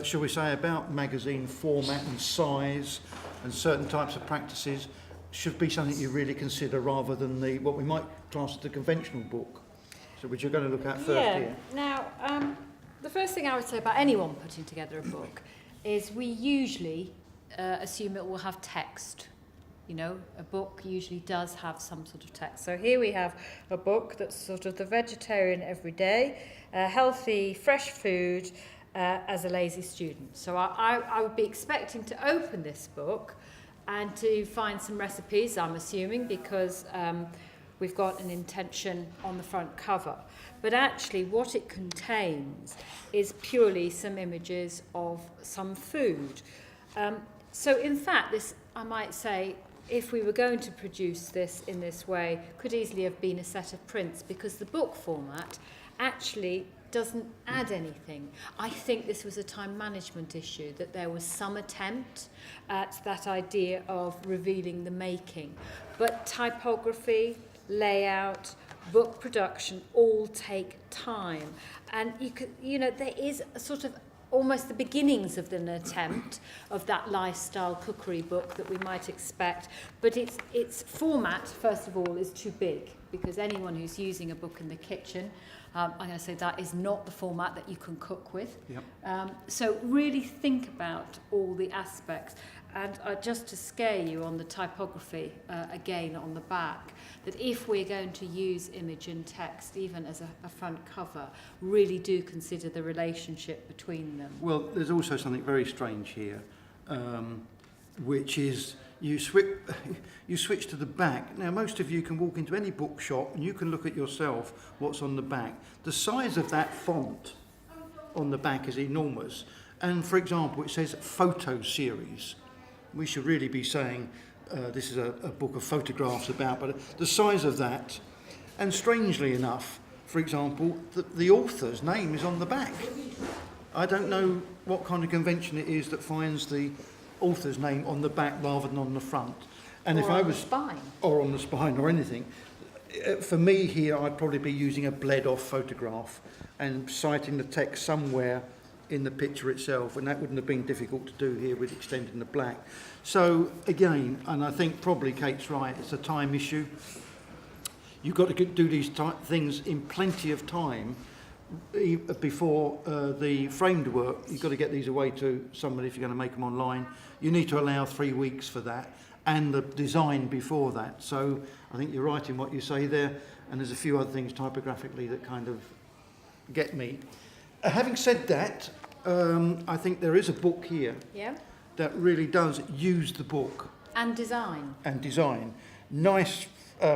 shall we say, about magazine format and size and certain types of practices, should be something you really consider rather than the what we might class as the conventional book. So which you're going to look at first here. Now, the first thing I would say about anyone putting together a book is we usually assume it will have text. You know, a book usually does have some sort of text. So here we have a book that's sort of the vegetarian everyday, healthy, fresh food as a lazy student. So I would be expecting to open this book and to find some recipes, I'm assuming, because we've got an intention on the front cover. But actually what it contains is purely some images of some food. So in fact, this, I might say, if we were going to produce this in this way, could easily have been a set of prints, because the book format actually doesn't add anything. I think this was a time management issue, that there was some attempt at that idea of revealing the making. But typography, layout, book production all take time. And you know, there is a sort of almost the beginnings of an attempt of that lifestyle cookery book that we might expect. But its format, first of all, is too big, because anyone who's using a book in the kitchen, I'm going to say that is not the format that you can cook with. Yep. So really think about all the aspects. And just to scare you on the typography, again on the back, that if we're going to use image and text, even as a front cover, really do consider the relationship between them. Well, there's also something very strange here, which is you switch to the back. Now, most of you can walk into any bookshop and you can look at yourself what's on the back. The size of that font on the back is enormous. And, for example, it says photo series. We should really be saying this is a book of photographs about, but the size of that. And strangely enough, for example, the author's name is on the back. I don't know what kind of convention it is that finds the author's name on the back rather than on the front. And Or if on I the was spine. or on the spine or anything, for me here I'd probably be using a bled off photograph and citing the text somewhere in the picture itself, and that wouldn't have been difficult to do here with extending the black. So again, and I think probably Kate's right, it's a time issue. you've got to do these things in plenty of time before the framed work. You've got to get these away to somebody if you're going to make them online. You need to allow 3 weeks for that, and the design before that. So I think you're right in what you say there, and there's a few other things typographically that kind of get me. Having said that, I think there is a book here Yeah. that really does use the book And design. and design. Nice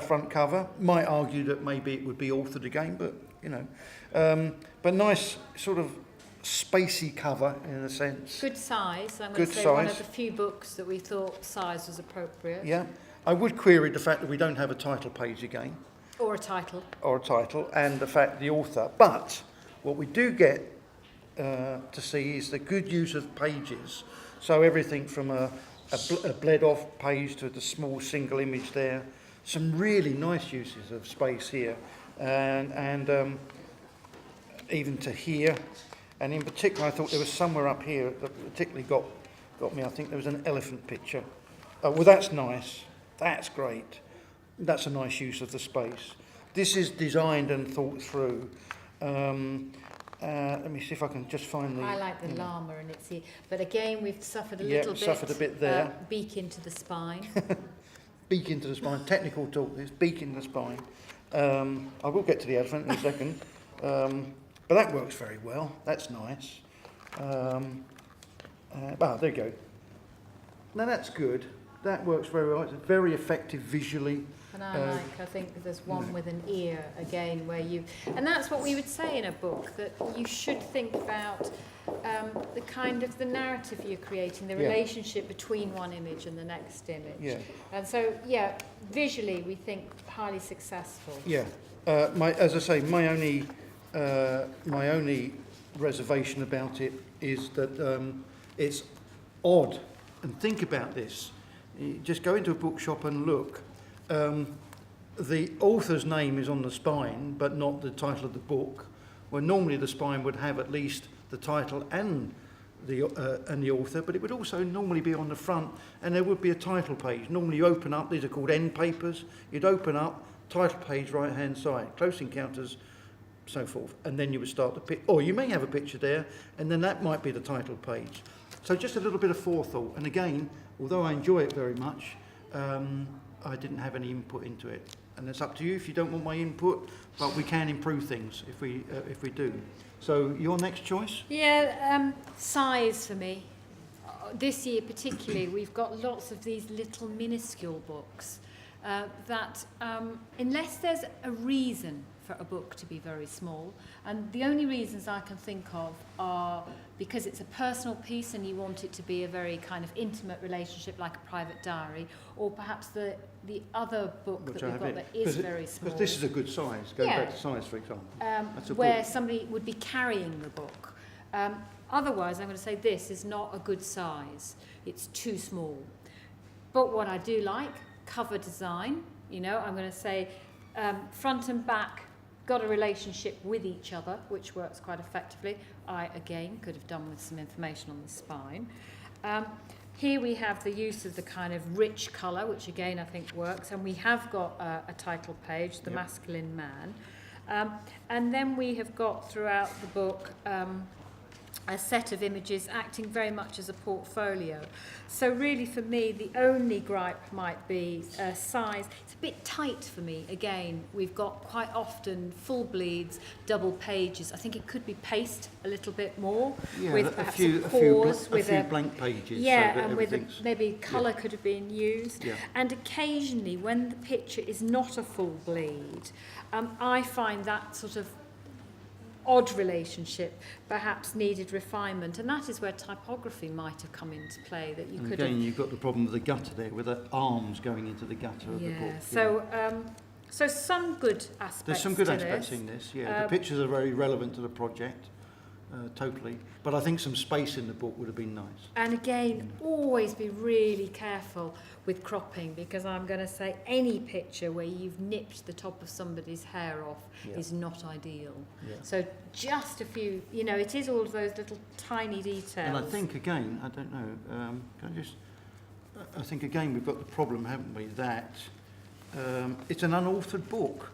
front cover. Might argue that maybe it would be authored again, but you know. But nice sort of spacey cover in a sense. Good size. I'm going Good to say one of size. the few books that we thought size was appropriate. Yeah. I would query the fact that we don't have a title page again, Or a title. or a title, and the fact the author. But what we do get to see is the good use of pages. So everything from a bled off page to the small single image there. Some really nice uses of space here, and even to here. And in particular, I thought there was somewhere up here that particularly got me. I think there was an elephant picture. Well, that's nice. That's great. That's a nice use of the space. This is designed and thought through. Let me see if I can just find the... I like the llama and it's here. But again, we've suffered a Yeah, little bit. suffered a bit there. Beak into the spine. Beak into the spine. Technical talk, this. Beak into the spine. I will get to the elephant in a second. But that works very well. That's nice. There you go. Now that's good. That works very well. It's very effective visually. And I think there's one with an ear again where you, and that's what we would say in a book, that you should think about the kind of the narrative you're creating, the Yeah. relationship between one image and the next image. Yeah. And so, yeah, visually we think highly successful. Yeah. As I say, my only reservation about it is that it's odd. And think about this. You just go into a bookshop and look. The author's name is on the spine, but not the title of the book. Where normally the spine would have at least the title and the author, but it would also normally be on the front, and there would be a title page. Normally you open up, these are called end papers. You'd open up, title page right hand side, Close Encounters, so forth, and then you would start the picture. Or you may have a picture there, and then that might be the title page. So just a little bit of forethought. And again, although I enjoy it very much, I didn't have any input into it. And it's up to you if you don't want my input, but we can improve things if we do. So your next choice? Yeah, size for me. This year particularly, we've got lots of these little minuscule books that unless there's a reason for a book to be very small, and the only reasons I can think of are because it's a personal piece and you want it to be a very kind of intimate relationship like a private diary, or perhaps the other book Which that we've got that is very small. Because this is a good size. Go Yeah. back to size, for example. That's a where book. somebody would be carrying the book. Otherwise, I'm going to say this is not a good size. It's too small. But what I do like, cover design, you know, I'm going to say front and back got a relationship with each other, which works quite effectively. I, again, could have done with some information on the spine. Here we have the use of the kind of rich colour, which again I think works, and we have got a title page, The Yep. Masculine Man. And then we have got throughout the book a set of images acting very much as a portfolio. So really for me, the only gripe might be size. It's a bit tight for me. Again, we've got quite often full bleeds, double pages. I think it could be paced a little bit more Yeah, with perhaps a pause, with a few blank pages. yeah, so that and with everything's- maybe colour could have been used. Yeah. And occasionally, when the picture is not a full bleed, I find that sort of odd relationship perhaps needed refinement, and that is where typography might have come into play, that you And could again, you've got the problem with the gutter there, with the arms going into the gutter of the book. yeah. So so some good aspects. There's some good to aspects this. in this, yeah. The pictures are very relevant to the project, totally. But I think some space in the book would have been nice. And again, always be really careful with cropping, because I'm going to say any picture where you've nipped the top of somebody's hair off Yeah. is not ideal. Yeah. So just a few, you know, it is all of those little tiny details. And I think, again, I don't know, can I just... I think, again, we've got the problem, haven't we, that It's an unauthored book.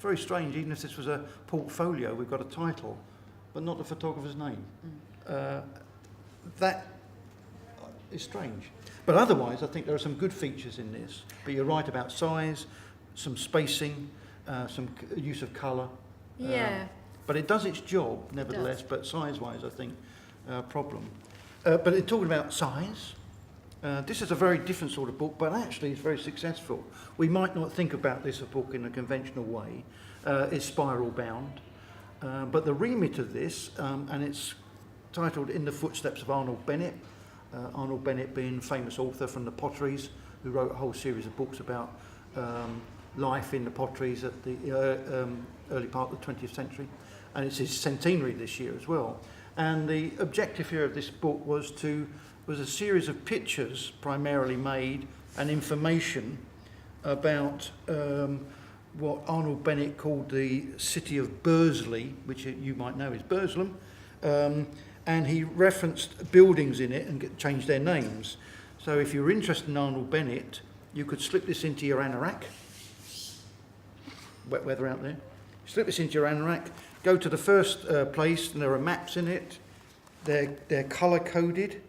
Very strange, even if this was a portfolio, we've got a title, but not the photographer's name. That is strange. But otherwise, I think there are some good features in this. But you're right about size, some spacing, some use of colour. Yeah. But it does its job, nevertheless, but size-wise, I think, problem. But in talking about size, this is a very different sort of book, but actually it's very successful. We might not think about this as a book in a conventional way. It's spiral bound. But the remit of this, and it's titled In the Footsteps of Arnold Bennett, Arnold Bennett being a famous author from the Potteries, who wrote a whole series of books about life in the Potteries at the early part of the 20th century. And it's his centenary this year as well. And the objective here of this book was a series of pictures primarily made and information about what Arnold Bennett called the city of Bursley, which you might know is Burslem, and he referenced buildings in it and changed their names. So if you're interested in Arnold Bennett, you could slip this into your anorak. Wet weather out there. Slip this into your anorak, go to the first place, and there are maps in it. They're colour-coded,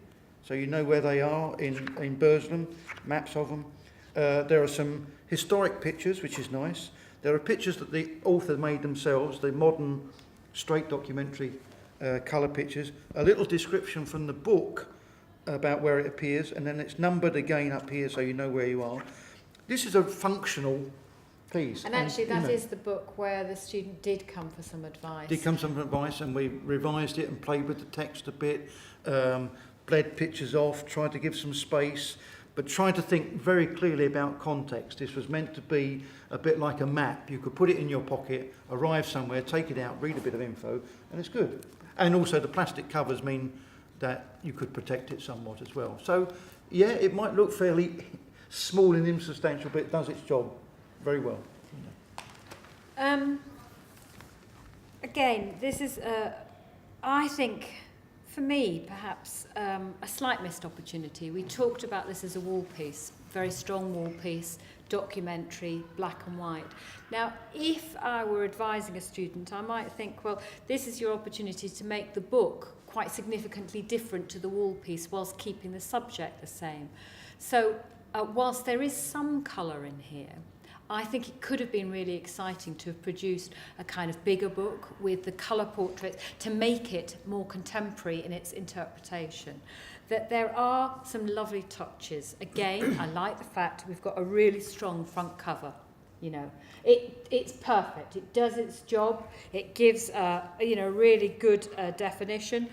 so you know where they are in Burslem, maps of them. There are some historic pictures, which is nice. There are pictures that the author made themselves, the modern straight documentary colour pictures. A little description from the book about where it appears, and then it's numbered again up here so you know where you are. This is a functional piece. And actually that is the book where the student did come for some advice. Did come some advice, and we revised it and played with the text a bit, bled pictures off, tried to give some space, but tried to think very clearly about context. This was meant to be a bit like a map. You could put it in your pocket, arrive somewhere, take it out, read a bit of info, and it's good. And also the plastic covers mean that you could protect it somewhat as well. So, yeah, it might look fairly small and insubstantial, but it does its job very well. Again, this is, I think, for me, perhaps a slight missed opportunity. We talked about this as a wall piece, very strong wall piece, documentary, black and white. Now, if I were advising a student, I might think, well, this is your opportunity to make the book quite significantly different to the wall piece whilst keeping the subject the same. So, whilst there is some colour in here, I think it could have been really exciting to have produced a kind of bigger book with the colour portraits to make it more contemporary in its interpretation. That there are some lovely touches. Again, I like the fact we've got a really strong front cover. You know, it's perfect. It does its job. It gives really good definition.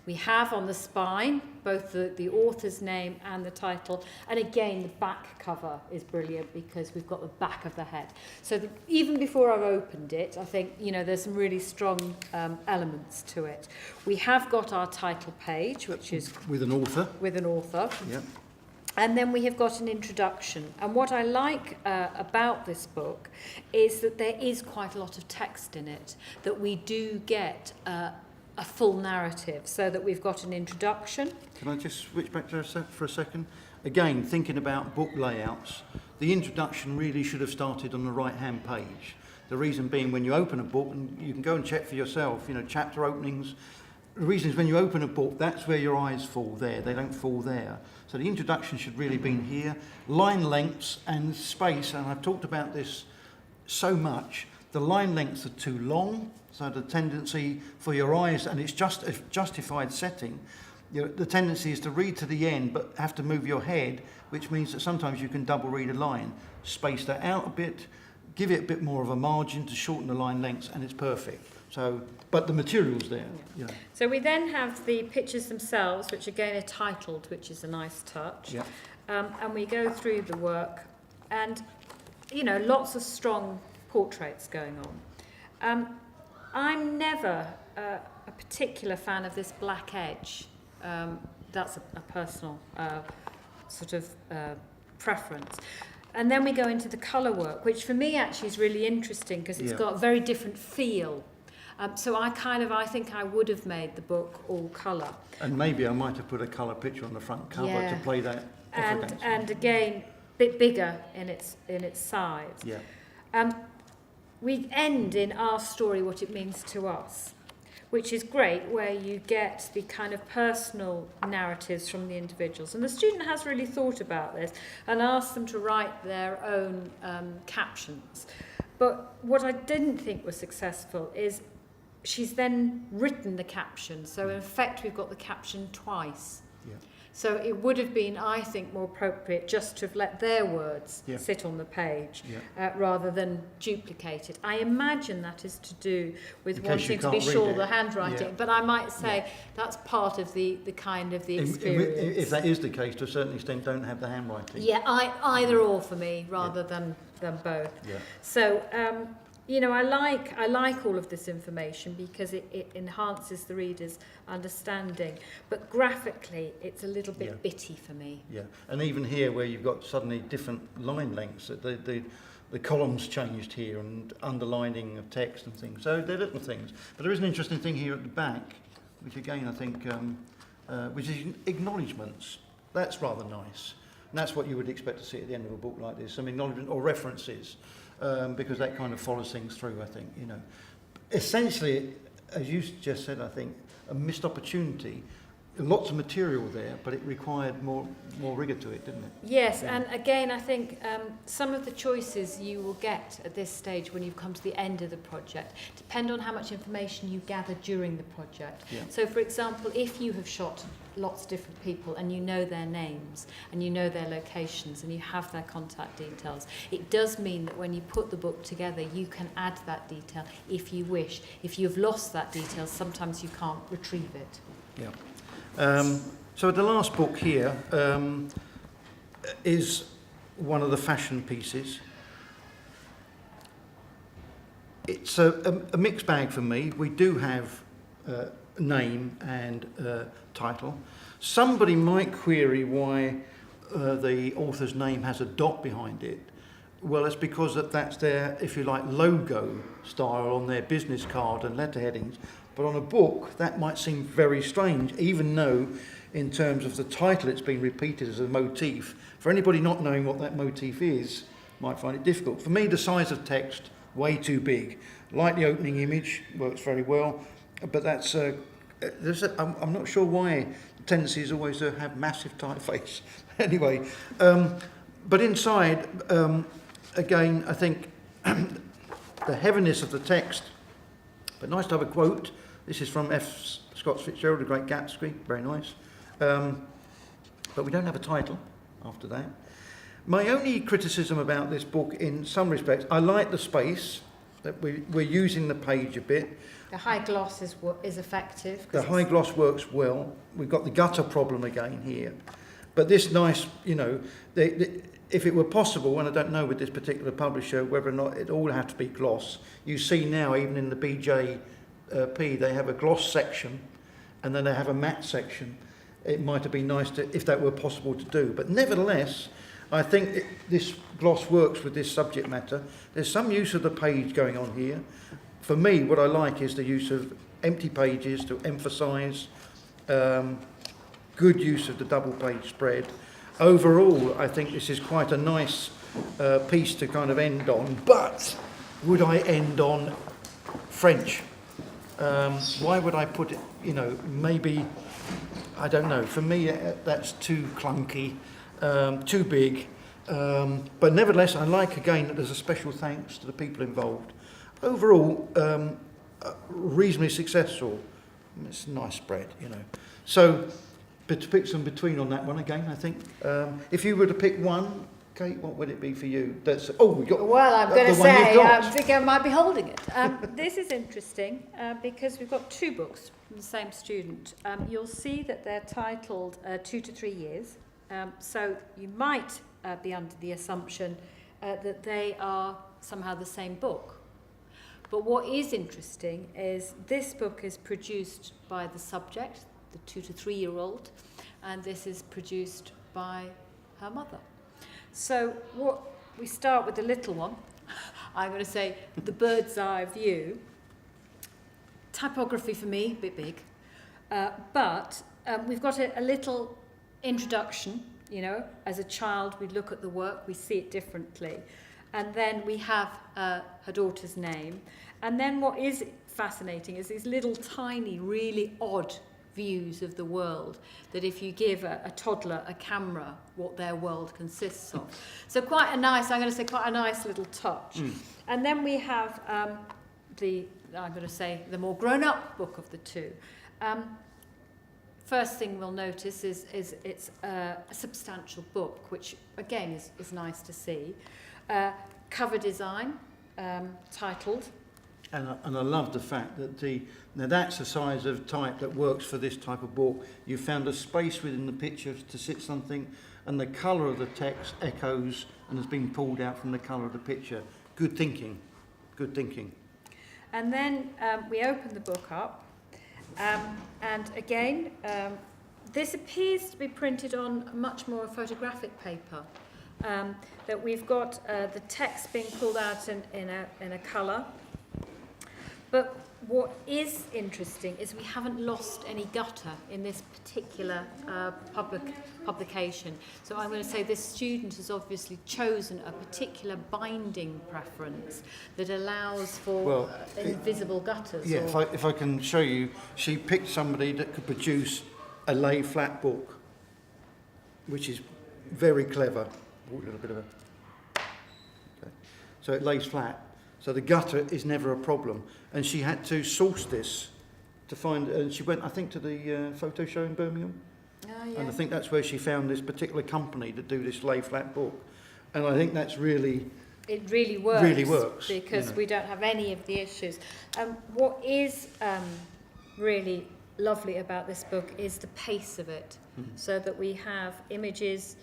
We have on the spine both the author's name and the title. And again, the back cover is brilliant because we've got the back of the head. So even before I've opened it, I think, you know, there's some really strong elements to it. We have got our title page, which is... With an author. With an author. Yeah. And then we have got an introduction. And what I like about this book is that there is quite a lot of text in it, that we do get... a full narrative, so that we've got an introduction. Can I just switch back to for a second? Again, thinking about book layouts, the introduction really should have started on the right-hand page. The reason being, when you open a book, and you can go and check for yourself, you know, chapter openings, the reason is when you open a book, that's where your eyes fall there, they don't fall there. So the introduction should really have been here. Line lengths and space, and I've talked about this so much, the line lengths are too long, so the tendency for your eyes, and it's just a justified setting, you know, the tendency is to read to the end but have to move your head, which means that sometimes you can double read a line. Space that out a bit, give it a bit more of a margin to shorten the line lengths, and it's perfect. So, but the material's there. Yeah. You know. So we then have the pictures themselves, which again are titled, which is a nice touch. Yeah. And we go through the work, and, you know, lots of strong portraits going on. I'm never a particular fan of this black edge. That's a personal sort of preference. And then we go into the colour work, which for me actually is really interesting because it's got a very different feel. So I think I would have made the book all colour. And maybe I might have put a colour picture on the front cover to play that. And again, bit bigger in its size. Yeah. We end in our story, what it means to us, which is great, where you get the kind of personal narratives from the individuals. And the student has really thought about this and asked them to write their own captions. But what I didn't think was successful is she's then written the caption. So in effect, we've got the caption twice. Yeah. So it would have been, I think, more appropriate just to have let their words Yeah. sit on the page Yeah. rather than duplicate it. I imagine that is to do with In case wanting you to be can't read sure it. the handwriting. Yeah. But I might say that's part of the kind of the experience. If that is the case, to a certain extent, don't have the handwriting. Yeah, either or for me rather than both. Yeah. So, you know, I like all of this information because it enhances the reader's understanding. But graphically, it's a little bit Yeah. bitty for me. Yeah, and even here where you've got suddenly different line lengths, the columns changed here and underlining of text and things. So they're little things. But there is an interesting thing here at the back, which again I think, which is acknowledgements. That's rather nice. And that's what you would expect to see at the end of a book like this, some acknowledgement or references, because that kind of follows things through, I think, you know. Essentially, as you just said, I think, a missed opportunity. Lots of material there, but it required more rigour to it, didn't it? Yes, Yeah. and again, I think some of the choices you will get at this stage when you've come to the end of the project depend on how much information you gather during the project. Yeah. So, for example, if you have shot lots of different people and you know their names and you know their locations and you have their contact details, it does mean that when you put the book together, you can add that detail if you wish. If you've lost that detail, sometimes you can't retrieve it. Yeah. So the last book here is one of the fashion pieces. It's a mixed bag for me. We do have name and title. Somebody might query why the author's name has a dot behind it. Well, it's because that's their, if you like, logo style on their business card and letterheadings. But on a book, that might seem very strange, even though in terms of the title it's been repeated as a motif. For anybody not knowing what that motif is, might find it difficult. For me, the size of text, way too big. Like the opening image, works very well, but that's... I'm not sure why the tendency is always to have massive typeface. Anyway, but inside, again, I think the heaviness of the text, but nice to have a quote. This is from F. Scott Fitzgerald, The Great Gatsby, very nice. But we don't have a title after that. My only criticism about this book, in some respects, I like the space, that we're using the page a bit. The high gloss is effective. The high gloss works well. We've got the gutter problem again here. But this nice, you know, if it were possible, and I don't know with this particular publisher whether or not it all had to be gloss, you see now even in the BJP they have a gloss section and then they have a matte section. It might have been nice to, if that were possible to do. But nevertheless, I think this gloss works with this subject matter. There's some use of the page going on here. For me, what I like is the use of empty pages to emphasise, good use of the double page spread. Overall, I think this is quite a nice piece to kind of end on, but would I end on French? Why would I put it, you know, maybe, I don't know, for me that's too clunky, too big, but nevertheless I like again that there's a special thanks to the people involved. Overall, reasonably successful. It's a nice spread, you know. So, but to pick some between on that one again, I think. If you were to pick one, Kate, what would it be for you? That's we got. Well, I'm going to the one you've say, got. I think I might be holding it. This is interesting because we've got two books from the same student. You'll see that they're titled 2 to 3 years. So you might be under the assumption that they are somehow the same book. But what is interesting is this book is produced by the subject, the 2 to 3 year old, and this is produced by her mother. So what we start with the little one. I'm going to say the bird's eye view. Typography for me, a bit big, but we've got a little introduction You know, as a child, we look at the work, we see it differently. And then we have her daughter's name. And then what is fascinating is these little tiny, really odd views of the world, that if you give a toddler a camera, what their world consists of. So quite a nice, I'm going to say quite a nice little touch. And then we have I'm going to say the more grown-up book of the two. First thing we'll notice is it's a substantial book, which again is nice to see. Cover design, titled. And I love the fact that now that's the size of type that works for this type of book. You found a space within the picture to sit something, and the colour of the text echoes and has been pulled out from the colour of the picture. Good thinking, good thinking. And then we open the book up, and again, this appears to be printed on much more photographic paper. That we've got the text being pulled out in a colour. But what is interesting is we haven't lost any gutter in this particular publication. So I'm going to say this student has obviously chosen a particular binding preference that allows for invisible gutters. Yeah, if I can show you, she picked somebody that could produce a lay flat book, which is very clever. A little bit of a... Okay. So it lays flat. So the gutter is never a problem. And she had to source this to find... And she went, I think, to the photo show in Birmingham. Oh, yeah. And I think that's where she found this particular company that do this lay flat book. And I think that's really... It really works. Really works. Because we don't have any of the issues. What is really lovely about this book is the pace of it. So that we have images...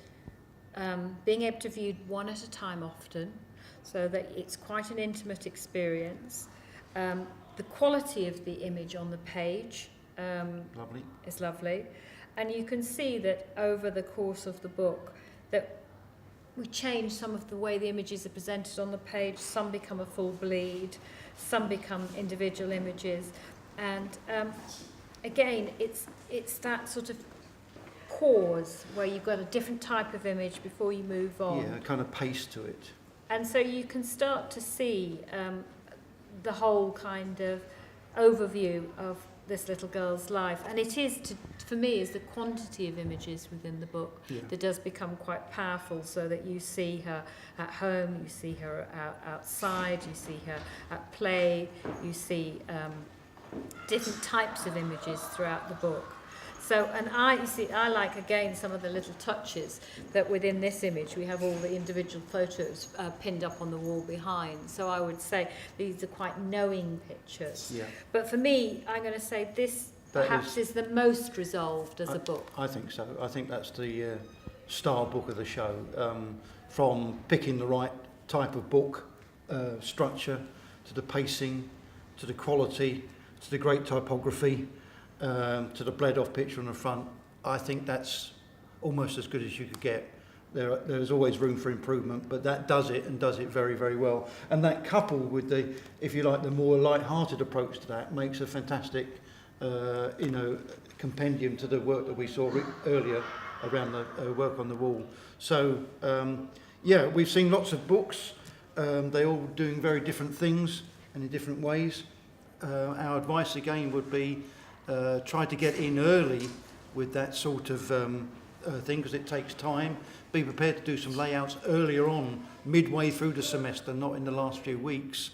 being able to view one at a time often, so that it's quite an intimate experience. The quality of the image on the page is lovely. And you can see that over the course of the book that we change some of the way the images are presented on the page. Some become a full bleed, some become individual images. And again, it's that sort of pause where you've got a different type of image before you move on. Yeah, a kind of pace to it. And so you can start to see the whole kind of overview of this little girl's life. And it is, for me, is the quantity of images within the book that does become quite powerful, so that you see her at home, you see her outside, you see her at play, you see different types of images throughout the book. So, and I like, again, some of the little touches that within this image, we have all the individual photos pinned up on the wall behind. So I would say these are quite knowing pictures. Yeah. But for me, I'm going to say this perhaps is the most resolved as a book. I think so. I think that's the star book of the show. From picking the right type of book, structure, to the pacing, to the quality, to the great typography, to the bled off picture on the front. I think that's almost as good as you could get. There's always room for improvement, but that does it, and does it very, very well. And that, coupled with the, if you like, the more light-hearted approach to that, makes a fantastic, compendium to the work that we saw earlier around the work on the wall. So, we've seen lots of books. They're all doing very different things and in different ways. Our advice again would be try to get in early with that sort of thing, because it takes time. Be prepared to do some layouts earlier on, midway through the semester, not in the last few weeks,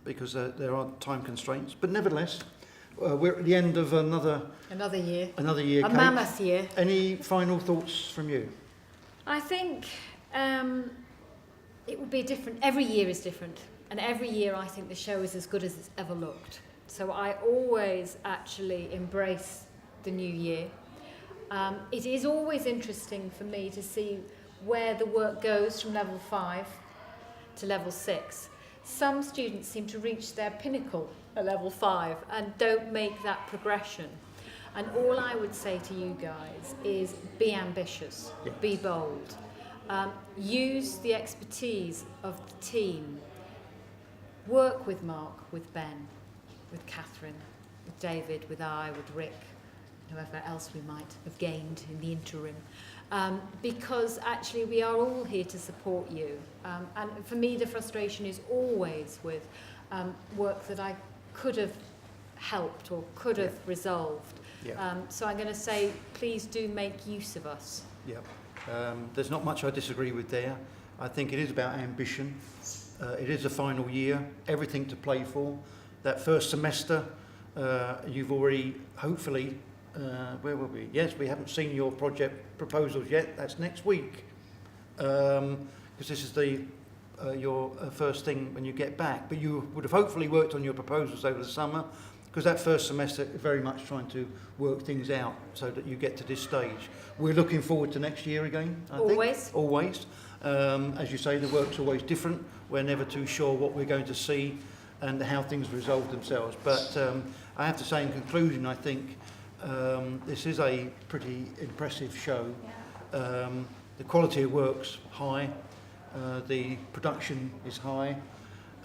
because there are time constraints. But nevertheless, we're at the end of another year. A Kate. Mammoth year. Any final thoughts from you? I think it will be different. Every year is different. And every year I think the show is as good as it's ever looked. So I always actually embrace the new year. It is always interesting for me to see where the work goes from level 5 to level 6. Some students seem to reach their pinnacle at level 5 and don't make that progression. And all I would say to you guys is be ambitious, be bold. Use the expertise of the team. Work with Mark, with Ben, with Catherine, with David, with Rick, whoever else we might have gained in the interim. Because actually we are all here to support you. And for me, the frustration is always with work that I could have helped or could have resolved. Yeah. So I'm going to say, please do make use of us. Yeah. There's not much I disagree with there. I think it is about ambition. It is a final year, everything to play for. That first semester, you've already, hopefully, where will we? Yes, we haven't seen your project proposals yet. That's next week. Because this is your first thing when you get back. But you would have hopefully worked on your proposals over the summer, because that first semester is very much trying to work things out so that you get to this stage. We're looking forward to next year again, I think. Always. As you say, the work's always different. We're never too sure what we're going to see and how things resolve themselves. But I have to say, in conclusion, I think this is a pretty impressive show. Yeah. The quality of work's high, the production is high,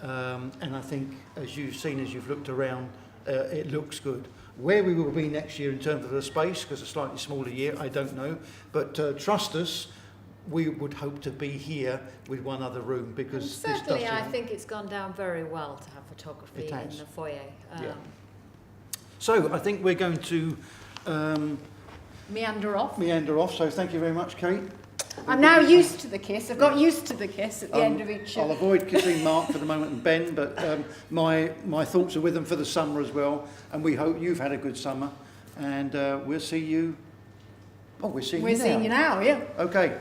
and I think, as you've seen, as you've looked around, it looks good. Where we will be next year in terms of the space, because a slightly smaller year, I don't know. But trust us, we would hope to be here with one other room, because And certainly this I does, think it's gone down very well to have photography It in has. the foyer. Yeah. So I think we're going to Meander off. meander off. So thank you very much, Kate. I'm now used to the kiss. I've got used to the kiss at the end of each I'll avoid kissing Mark for the moment and Ben, but my thoughts are with them for the summer as well. And we hope you've had a good summer. And we'll see you. Oh, we're seeing you now. you now, yeah. Okay.